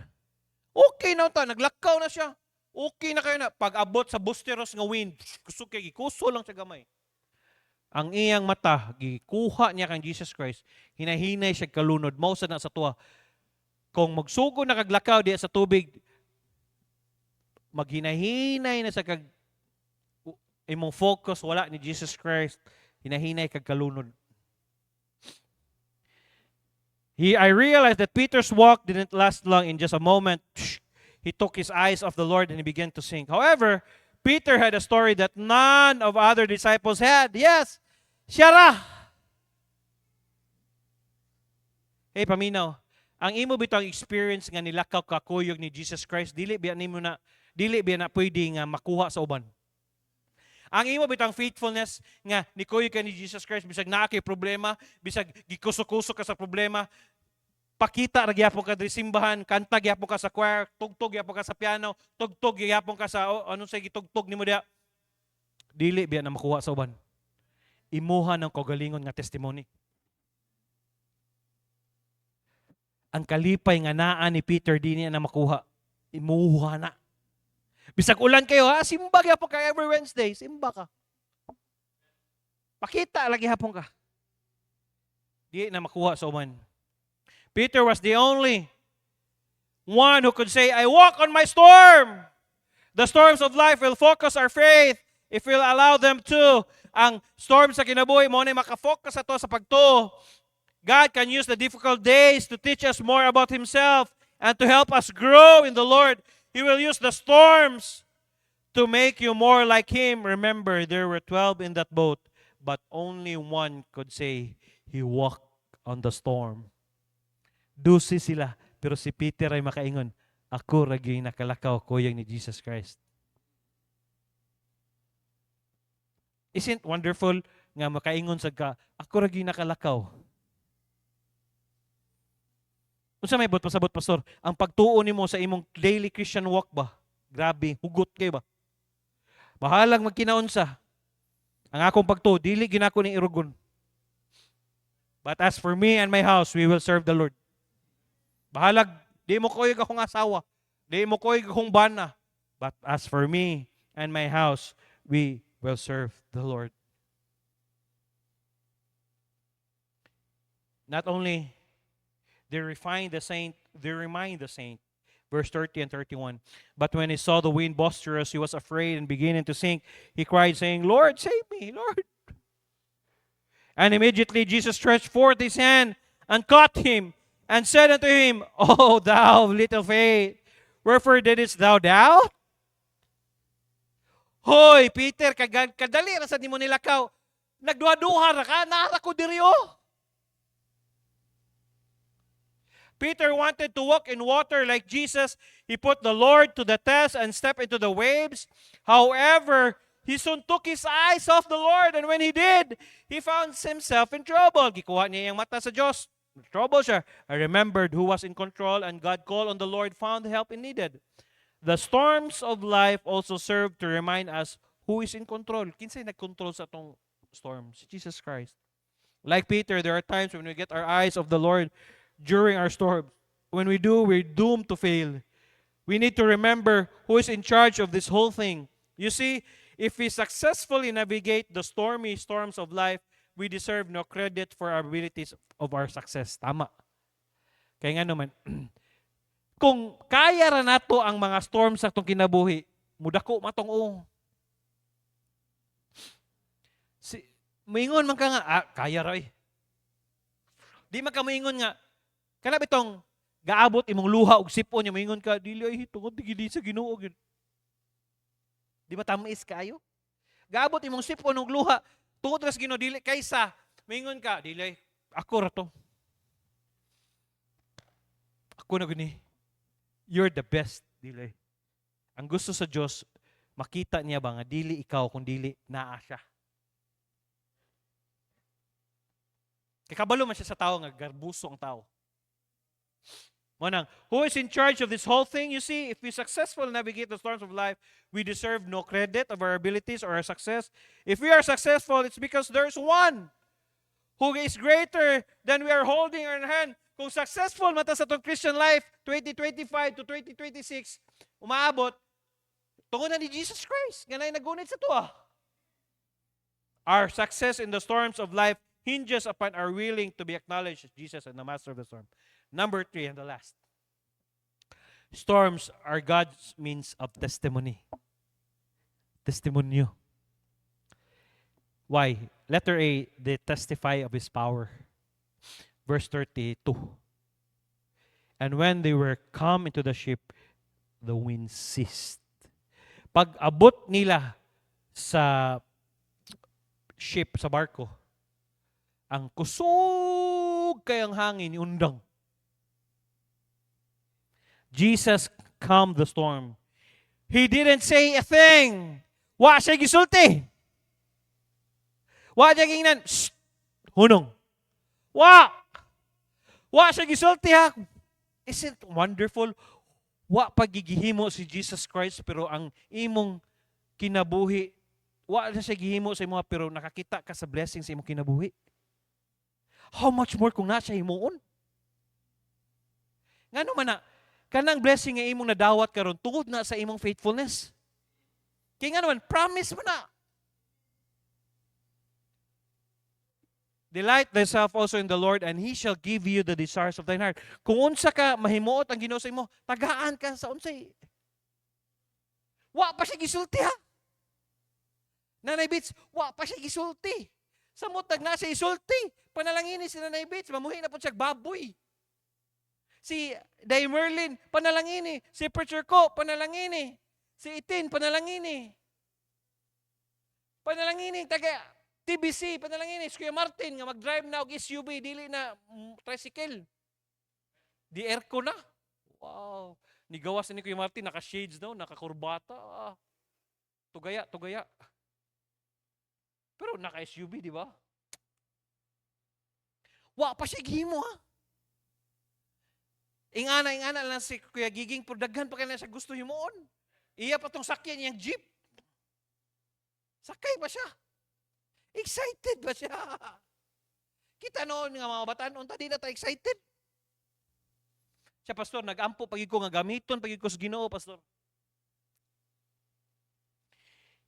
okay na ta, naglakaw na siya. Okay na kayo na. Pag-abot sa bosteros nga wind, gusto kay gikuso lang siya gamay. Ang iyang mata, gikuha niya kang Jesus Christ, hinahinay siya kalunod, mausa na sa tuwa. Kung magsugo na kaglakaw diya sa tubig, maghinahinay na sa kag imong focus, wala ni Jesus Christ, hinahinay kag kalunod. I realized that Peter's walk didn't last long. In just a moment, he took his eyes off the Lord and he began to sink. However, Peter had a story that none of other disciples had. Yes, siya ra. Hey, paminaw, ang imo bitang experience nga nilakaw kakuyog ni Jesus Christ, dili biya na pwede nga makuha sa uban. Ang imo bitang faithfulness nga nikuyo ka ni Jesus Christ, bisag naa kay problema, bisag gikusok-kusok ka sa problema, pakita ra gyapon ka diri simbahan, kanta gyapon ka sa choir, tugtog gyapon ka sa piano, tugtog gyapon ka sa anong say gitugtog nimo diha. Dili biya na makuha sa uban. Imuha ng kaugalingon nga testimony. Ang kalipay nga naa ni Peter di niya na makuha. Imuha na. Bisag ulan kayo, simba gyapon ka every Wednesday, simba ka. Pakita lagi hapon ka. Di na makuha sa uman. Peter was the only one who could say, I walk on my storm. The storms of life will focus our faith if we'll allow them to. Ang storm sa kinabuhi mo na makafocus ato sa pagtuo. God can use the difficult days to teach us more about Himself and to help us grow in the Lord. He will use the storms to make you more like Him. Remember, there were 12 in that boat, but only one could say, He walked on the storm. 12 sila, pero si Peter ay makaingon, ako ragi nakalakaw kuyang ni Jesus Christ. Isn't wonderful nga makaingon sa ka, ako ragi nakalakaw. Unsa may pasabot pastor, ang pagtuo nimo sa imong daily Christian walk ba? Grabe, hugot kay ba? Bahalang magkinaunsa. Ang akong pagtuo, dili ginako ning irugon. But as for me and my house, we will serve the Lord. Bahalag, di mo koy akong asawa, di mo koy akong bana. But as for me and my house, we will serve the Lord. Not only they remind the saint. Verse 30 and 31. But when he saw the wind boisterous, he was afraid and beginning to sink. He cried, saying, Lord, save me, Lord. And immediately Jesus stretched forth his hand and caught him and said unto him, O thou of little faith, wherefore didst thou doubt? Hoy, Peter, kadali ra sa nimo nilakaw. Nagduha-duha ra ka, nara ko diri oh. Peter wanted to walk in water like Jesus. He put the Lord to the test and stepped into the waves. However, he soon took his eyes off the Lord, and when he did, he found himself in trouble. Gikuha niya yung mata sa Diyos. Trouble siya. I remembered who was in control, and God called on the Lord, found the help he needed. The storms of life also serve to remind us who is in control. Kinsay nag-control sa itong storm? Si Jesus Christ. Like Peter, there are times when we get our eyes off the Lord during our storm. When we do, we're doomed to fail. We need to remember who is in charge of this whole thing. You see, if we successfully navigate the stormy storms of life, we deserve no credit for our abilities of our success. Tama. Kaya nga naman, kung kaya ra nato ang mga storms sa itong kinabuhi, mudako matong Maingon man ka nga, kaya ra eh. Di man ka maingon nga, kanab itong gaabot imong luha og sipon niya, maingon ka, dili ay tungod digidi sa Ginoo gyud. Di ba tamis kayo? Gaabot imong sipon og luha tungod ra sa Ginoo, dili kaysa maingon ka, dili ako ra to. Ako na gani. You're the best, dili. Ang gusto sa Dios, makita niya ba nga dili ikaw kung dili naa siya. Kay kabalo man siya sa tao nga garbuso ang tao. Manang, who is in charge of this whole thing? You see, if we successfully navigate the storms of life, we deserve no credit of our abilities or our success. If we are successful, it's because there's one who is greater than we are holding in our hand. Kung successful mata sa itong Christian life, 2025 to 2026, umaabot, tungod na ni Jesus Christ. Nga na nagunit sa tuwa. Our success in the storms of life hinges upon our willing to be acknowledged as Jesus and the master of the storm. Number 3 and the last. Storms are God's means of testimony. Testimonyo. Why? Letter A, they testify of His power. Verse 32. And when they were come into the ship, the wind ceased. Pag abot nila sa ship, sa barko, ang kusog kayang hangin, undang. Jesus calmed the storm. He didn't say a thing. Wa siya gisulti. Wa siya gingnan, hunong. Wa siya gisulti ha. Isn't wonderful? Wa pagigihimo si Jesus Christ pero ang imong kinabuhi, wa na siya gihimo sa imo pero nakakita ka sa blessing sa imong kinabuhi. How much more kung na siya himuon? Ngano man na, kanang blessing nga imong nadawat karon tungod na sa imong faithfulness. Kaya nga naman, promise mo na. Delight thyself also in the Lord, and He shall give you the desires of thine heart. Kung unsa ka mahimuot ang Ginoo sa imo, tagaan ka sa unsay. Wa pa siya gisulti ha. Nanay Bits, wa pa siya gisulti. Samot na siya isulti. Panalangini si Nanay Bits, mamuhi na po siya baboy. Si Day Merlin, panalangini. Si Preacher Ko, panalangini. Si Itin, panalangini. Panalangini, taga TBC, panalangini. Si Kuya Martin, nga mag-drive na og SUV, dili na tricycle. Di aircon na. Wow. Nigawas ni Kuya Martin, naka-shades daw, naka-kurbata. Tugaya. Pero naka-SUV, di ba? Wa pa siya gihimo ha. Ingana lang si Kuya Giging, pero daghan pa kanya siya gusto himuon. Iya pa tong sakyan niyang jeep. Sakay ba siya? Excited ba siya? Kita noon nga mga bataan, unta di na ta excited. Siya, pastor, nag-ampo pagid ko nga gamiton, pagid ko sa Ginoo, pastor.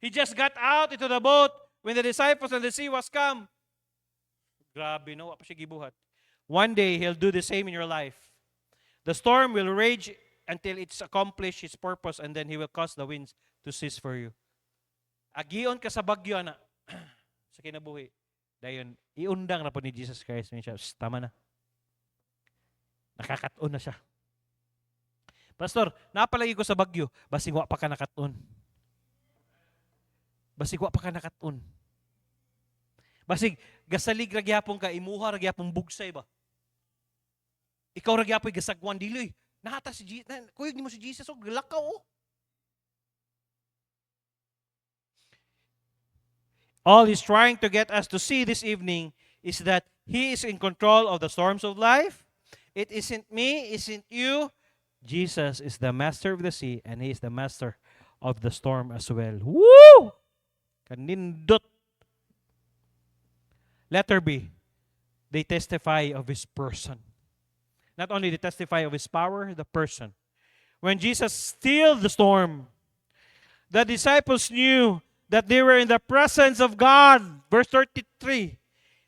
He just got out into the boat when the disciples and the sea was calm. Grabe, no? Apa siya gibuhat. One day, He'll do the same in your life. The storm will rage until it's accomplished its purpose, and then He will cause the winds to cease for you. Agion ka sa bagyo, na sa kinabuhi. Dayon, iundang na po ni Jesus Christ. Siya, tama na. Nakakaton na siya. Pastor, napalagi ko sa bagyo, basig wa pa ka nakaton. Basig wa pa ka nakaton. Basig, gasalig ragyapon ka, imuha ragyapon bugsay ba? Ikaw ragyapon gasagwan diloy. Nahata si Jesus, kuyog ni mo si Jesus, lakaw oh. All He's trying to get us to see this evening is that He is in control of the storms of life. It isn't me, isn't you. Jesus is the master of the sea, and He is the master of the storm as well. Woo! Kanindot. Letter B, they testify of His person. Not only they testify of His power, the person. When Jesus stilled the storm, the disciples knew that they were in the presence of God. Verse 33.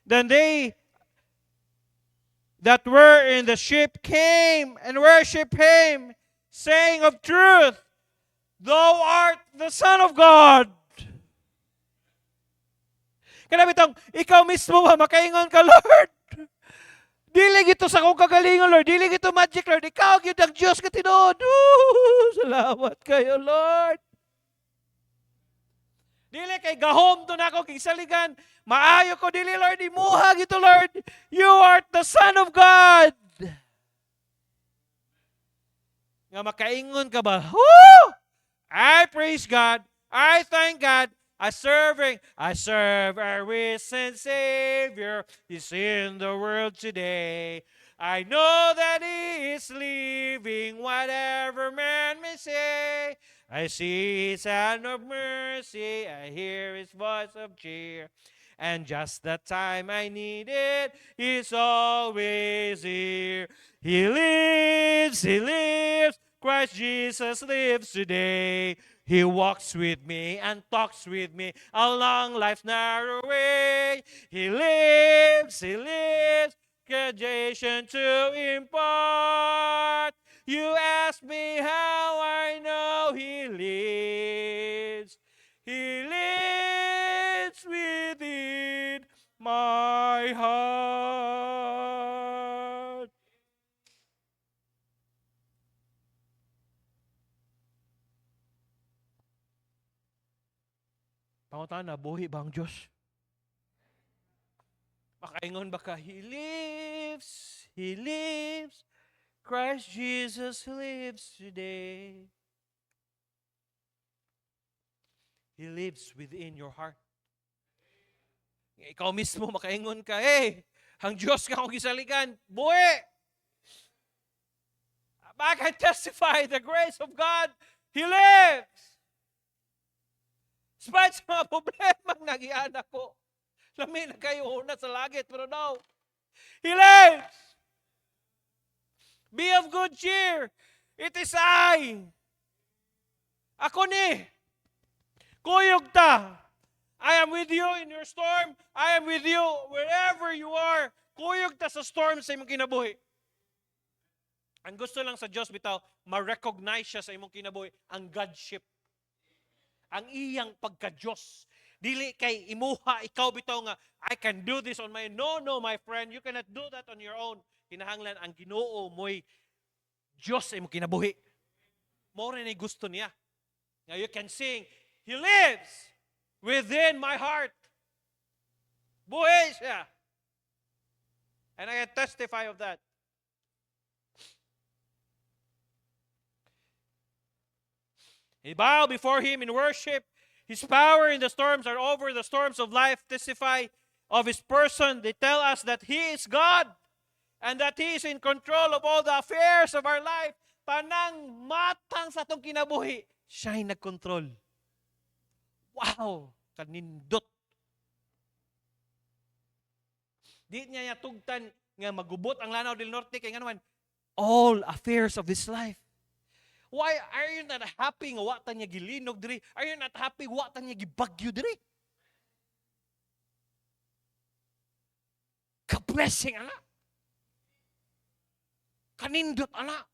Then they that were in the ship came and worshiped Him, saying of truth, Thou art the Son of God. Kaya bitong, ikaw mismo ba, makaingon ka, Lord. Dili gito sa kong kagalingon, Lord. Dili gito magic, Lord. Ikaw, yun ang Diyos ka tinood. Salamat kayo, Lord. Dili kay gahom to na ako kigsaligan. Maayo ko dili Lord, imuha gito Lord. You art the Son of God. Nga makaingon ka ba? Woo! I praise God. I thank God I serve a risen Savior. He's in the world today. I know that He is living, whatever man may say. I see His hand of mercy. I hear His voice of cheer. And just the time I need it, He's always here. He lives, He lives. Christ Jesus lives today. He walks with me and talks with me along life's narrow way. He lives, graduation to impart. You ask me how I know He lives. He lives within my heart. Pangutana, buhi ba ang Diyos? Makaingon ba ka? He lives. Christ Jesus lives today. He lives within your heart. Ikaw mismo makaingon ka, ang Diyos ka akong gisaligan, buhi! I can testify the grace of God. He lives! Despite sa mga problemang nagian ako, lami na kayo una sa langit, pero no, He lives! Be of good cheer. It is I. Ako ni. Kuyog ta. I am with you in your storm. I am with you wherever you are. Kuyog ta sa storm sa imong kinabuhi. Ang gusto lang sa Diyos bitaw, ma-recognize siya sa imong kinabuhi ang Godship. Ang iyang pagka-Diyos. Dili kay imuha, ikaw bitaw nga, I can do this on my own. No, my friend, you cannot do that on your own. Kinahanglan ang Ginoo mo'y Diyos ay mo kinabuhi. More na gusto niya. Now you can sing, He lives within my heart. Buhay siya. And I can testify of that. He bow before Him in worship. His power in the storms are over. The storms of life testify of His person. They tell us that He is God. And that He is in control of all the affairs of our life. Tanang matang sa itong kinabuhi, siya'y nagkontrol. Wow! Kanindot. Di niya tugtan nga magubot ang Lanao del Norte kay nga naman, all affairs of this life. Why are you not happy nga watan niya gilinog diri? Are you not happy watan niya gibagyo diri? Ka-blessing ana. Kanindot, anak.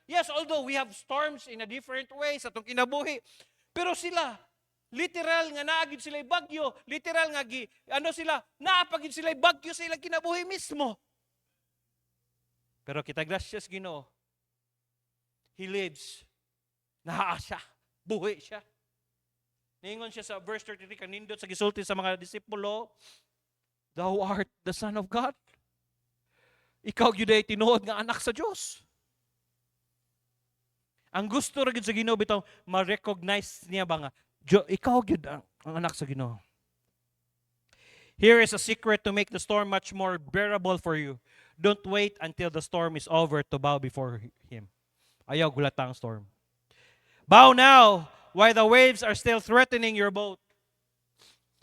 Yes, although we have storms in a different way sa itong kinabuhi, pero sila, literal nga naagid sila bagyo, literal nga naapagid sila bagyo sa ilang kinabuhi mismo. Pero kita gracias Ginoo, He lives, nahaa siya, buhi siya. Ningon siya sa verse 33, kanindot sa gisulti sa mga disipulo, Thou art the Son of God. Ikaw gyud ay tinuod nga anak sa Dios. Ang gusto ra gyud sa Ginoo bitaw ma-recognize niya ba nga ikaw gyud ang anak sa Ginoo. Here is a secret to make the storm much more bearable for you. Don't wait until the storm is over to bow before Him. Ayaw gulata ang storm. Bow now while the waves are still threatening your boat.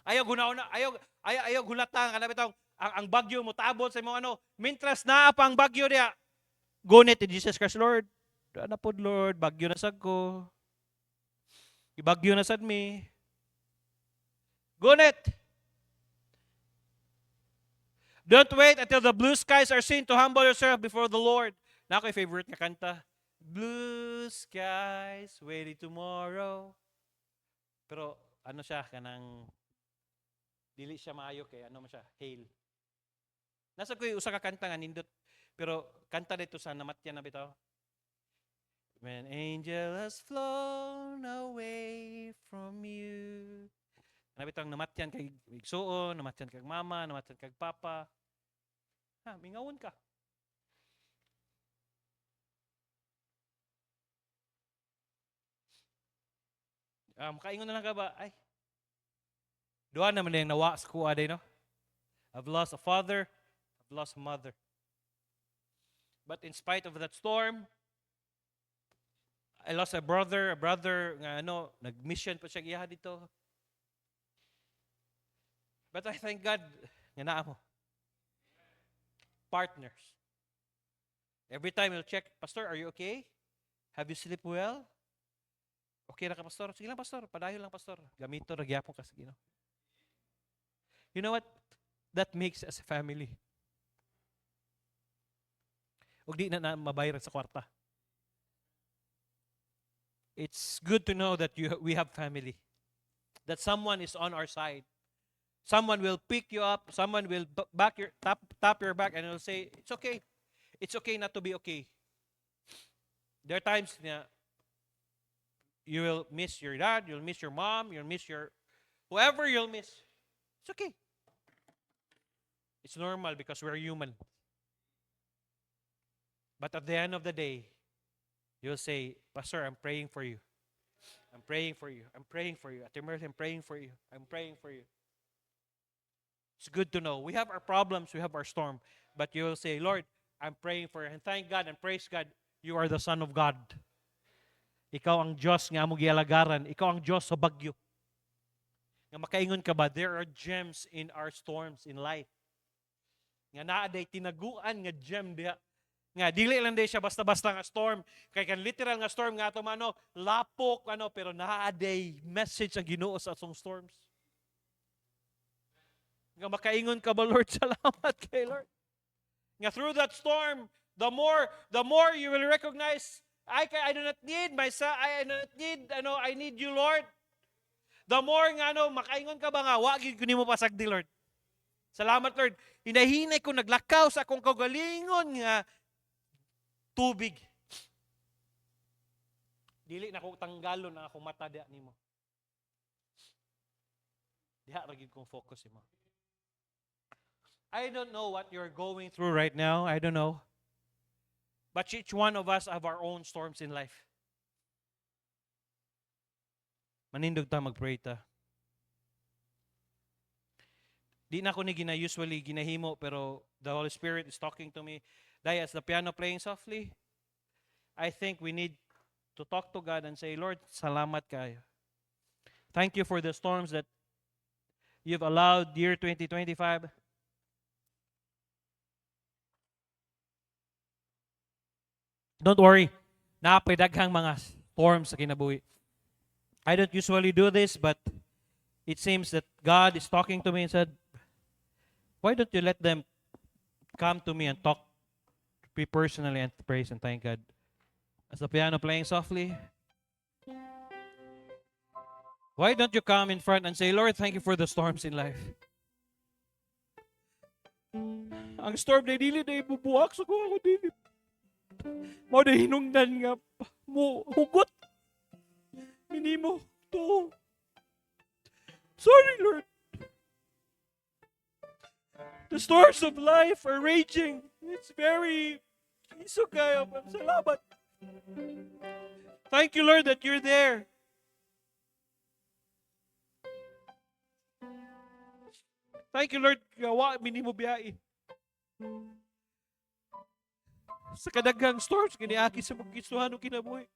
Ayaw gulata nga bitaw ang bagyo mo tabot sa imong mintras naa pa ang bagyo diya. Gunit in Jesus Christ, Lord. Na pod Lord, bagyo na sad ko. Ibagyo na sad mi. Gunit. Don't wait until the blue skies are seen to humble yourself before the Lord. Na ako'y favorite nga kanta. Blue skies waiting tomorrow. Pero siya kanang dili siya maayo kay man siya, hail. Nasa ko'y usa ka kanta nga nindot, pero kanta dito sa namatyan na bitaw. When angel has flown away from you. Bitaw namatyan kay igsuon, namatyan kag mama, namatyan kag papa. Mingawon ka. Makaingon na lang ka ba? Ay, duha naman yung nawa sa kuha day, no? I've lost a father, I've lost a mother. But in spite of that storm, I lost a brother nga nag-mission pa siya giya dito. But I thank God nga naa mo. Partners. Every time you'll check, Pastor, are you okay? Have you slept well? Okay na ka, Pastor? Sige lang, Pastor. Padayon lang, Pastor. Gamito, nagyapon ka. Sige, no? You know what? That makes us a family. Huwag di na mabayaran sa kwarta. It's good to know that we have family. That someone is on our side. Someone will pick you up. Someone will tap your back and will say, it's okay. It's okay not to be okay. There are times na you will miss your dad, you'll miss your mom, you'll miss your whoever you'll miss. It's okay. It's normal because we're human. But at the end of the day, you'll say, Pastor, I'm praying for you. I'm praying for you. I'm praying for you. At Mercy, I'm praying for you. I'm praying for you. It's good to know. We have our problems, we have our storm. But you will say, Lord, I'm praying for you. And thank God and praise God, you are the Son of God. Ikaw ang Diyos nga mo gialagaran. Ikaw ang Diyos sa bagyo. Nga makaingon ka ba, there are gems in our storms in life. Nga naaday tinaguan nga gem diha. Nga dili lang day siya basta-basta nga storm. Kay kan literal nga storm nga ato lapok pero naaday message ang Ginoo sa atong storms. Nga makaingon ka ba, Lord, salamat kay Lord. Nga through that storm, the more you will recognize, I do not need myself, I do not need, I need you, Lord. The more nga, makaingon ka ba nga, wagin ko nimo pasagdi, Lord. Salamat, Lord. Hinahinay ko naglakaw sa akong kagalingon nga tubig. Dili na ko tanggalon ang akong mata diha nimo. Diha ra gyud kong focus mo. I don't know what you're going through right now. I don't know. But each one of us have our own storms in life. Manindog ta, mag-pray ta. Di na ko ni usually ginahimo, pero the Holy Spirit is talking to me. Dahil as the piano playing softly, I think we need to talk to God and say, Lord, salamat kayo. Thank you for the storms that you've allowed year 2025. Don't worry. Naapay daghang mga storms sa kinabuhi. I don't usually do this, but it seems that God is talking to me and said, why don't you let them come to me and talk to me personally and praise and thank God? As the piano playing softly, why don't you come in front and say, Lord, thank you for the storms in life. Ang storm na dili na ibubuak sa kuha ko dili. Mo na hinungdan nga mo hugot. Hindi mo to. Sorry, Lord. The storms of life are raging. It's very isukay. Salamat. Thank you, Lord, that you're there. Thank you, Lord. Gawa, minimo biyai. Sa kadaghang storms, kiniaki sa magkisuhan o kinabuhi.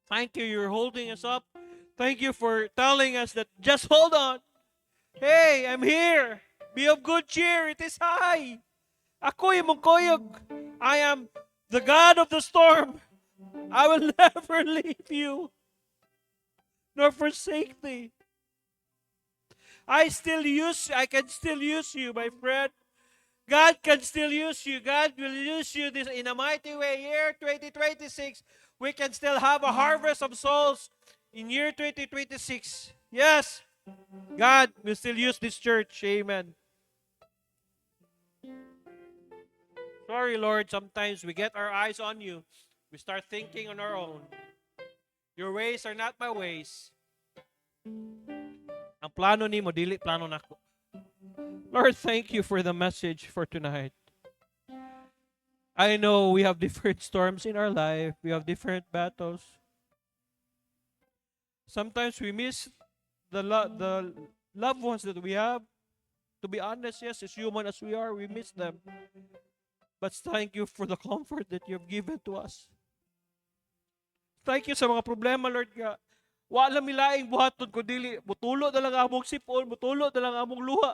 Thank you, you're holding us up. Thank you for telling us that just hold on. Hey, I'm here. Be of good cheer. It is I. Ako yung koyog. I am the God of the storm. I will never leave you nor forsake thee. I can still use you, my friend. God can still use you. God will use you this in a mighty way. Year 2026, we can still have a harvest of souls in year 2026. Yes, God will still use this church. Amen. Sorry, Lord, sometimes we get our eyes on you. We start thinking on our own. Your ways are not my ways. Ang plano nimo, dili plano nako. Lord, thank you for the message for tonight. I know we have different storms in our life. We have different battles. Sometimes we miss the loved ones that we have. To be honest, yes, as human as we are, we miss them. But thank you for the comfort that you've given to us. Thank you sa mga problema, Lord, nga wala milaing buhaton ko dili mutulo na lang among sipon, mutulo na lang among luha.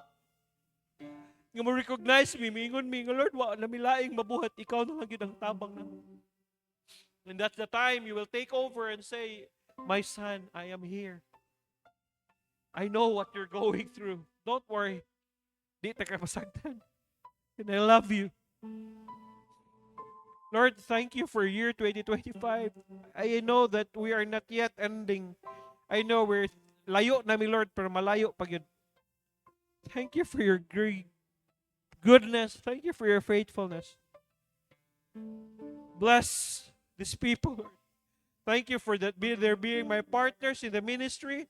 Nga mo recognize me, mingon mi nga Lord, wala milaing mabuhat, ikaw na lang gyud ang tabang na. And that's the time you will take over and say, "My son, I am here. I know what you're going through. Don't worry. Di ta ka masagdan. And I love you." Lord, thank you for year 2025. I know that we are not yet ending. I know we're layo na mi Lord, pero malayo pa yun. Thank you for your goodness. Thank you for your faithfulness. Bless these people, Lord. Thank you for that they're being my partners in the ministry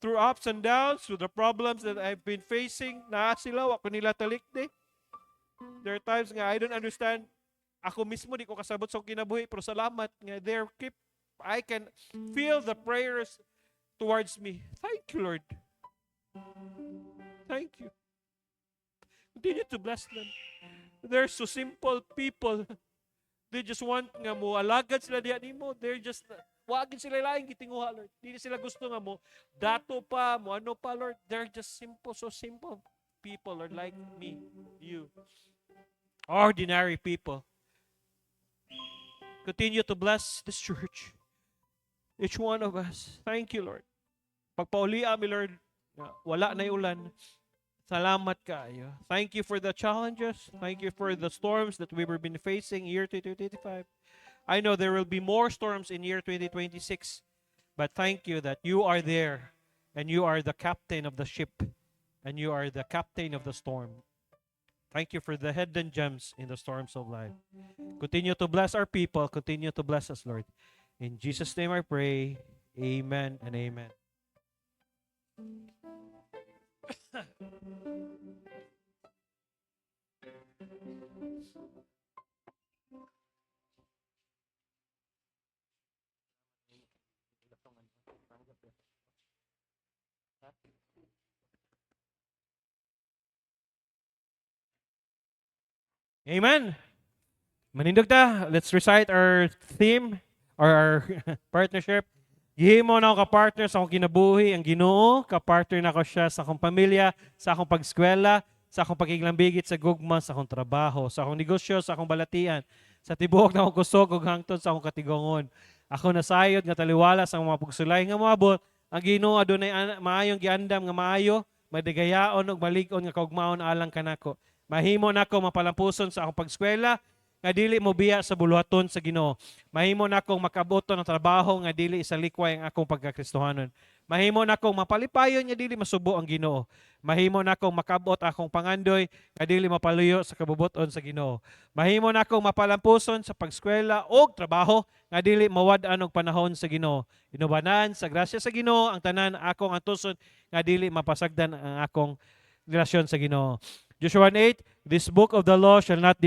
through ups and downs, through the problems that I've been facing. Naa sila, ako nila talikdi. There are times nga I don't understand. Ako mismo di ko kasabot sa kinabuhi, pero salamat nga I can feel the prayers towards me. Thank you, Lord. Thank you. Continue to bless them. They're so simple people. They just want nga mo alagad sila diyan nimo. They're just wagin sila laing gitinguha, Lord. Di sila gusto nga mo dato pa mo ano pa, Lord. They're just simple, so simple people, Lord, like me, you. Ordinary people. Continue to bless this church. Each one of us. Thank you, Lord. Pagpauli mi, Lord, wala na ulan. Salamat kayo. Thank you for the challenges. Thank you for the storms that we were been facing year 2025. I know there will be more storms in year 2026. But thank you that you are there and you are the captain of the ship and you are the captain of the storm. Thank you for the hidden gems in the storms of life. Continue to bless our people. Continue to bless us, Lord. In Jesus' name I pray. Amen and amen. Amen. Manindog ta. Let's recite our theme or our partnership. Gihimo na ako ka-partner sa akong kinabuhi, ang Ginoo, ka-partner na ako siya sa akong pamilya, sa akong pag-eskwela, sa akong pakiglambigit sa gugma, sa akong trabaho, sa akong negosyo, sa akong balatian, sa tibuok na akong kusog ug hangtod sa akong katigongon. Ako nasayod nga taliwala sa mga pagsulay nga moabot, ang Ginoo adunay maayong giandam nga maayo, madigayaon ug malig-on nga kaugmaon alang kanako. Mahimo nako mapalampuson sa akong pag-eskwela, nga dili mo biya sa buluhaton sa Ginoo. Mahimo nakong makabuto ng trabaho nga dili sa likway ang akong pagkakristohanon. Mahimo nakong mapalipayon nga dili masubo ang Ginoo. Mahimo nakong makabot akong pangandoy nga dili mapaluyo sa kabubuton sa Ginoo. Mahimo nakong mapalampuson sa pag-eskwela o trabaho nga dili mawad-an og panahon sa Ginoo. Inubanan sa grasya sa Ginoo ang tanan akong antuson nga dili mapasagdan ang akong relasyon sa Ginoo. Joshua 8, this book of the law shall not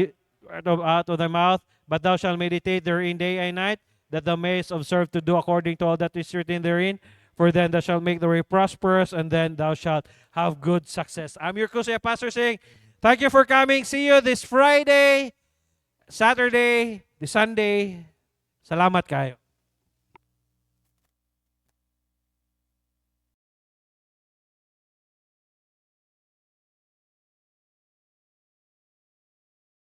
out of thy mouth, but thou shalt meditate therein day and night, that thou mayest observe to do according to all that is written therein. For then thou shalt make the way prosperous, and then thou shalt have good success. I'm your Kusya Pastor saying, thank you for coming. See you this Friday, Saturday, this Sunday. Salamat kayo.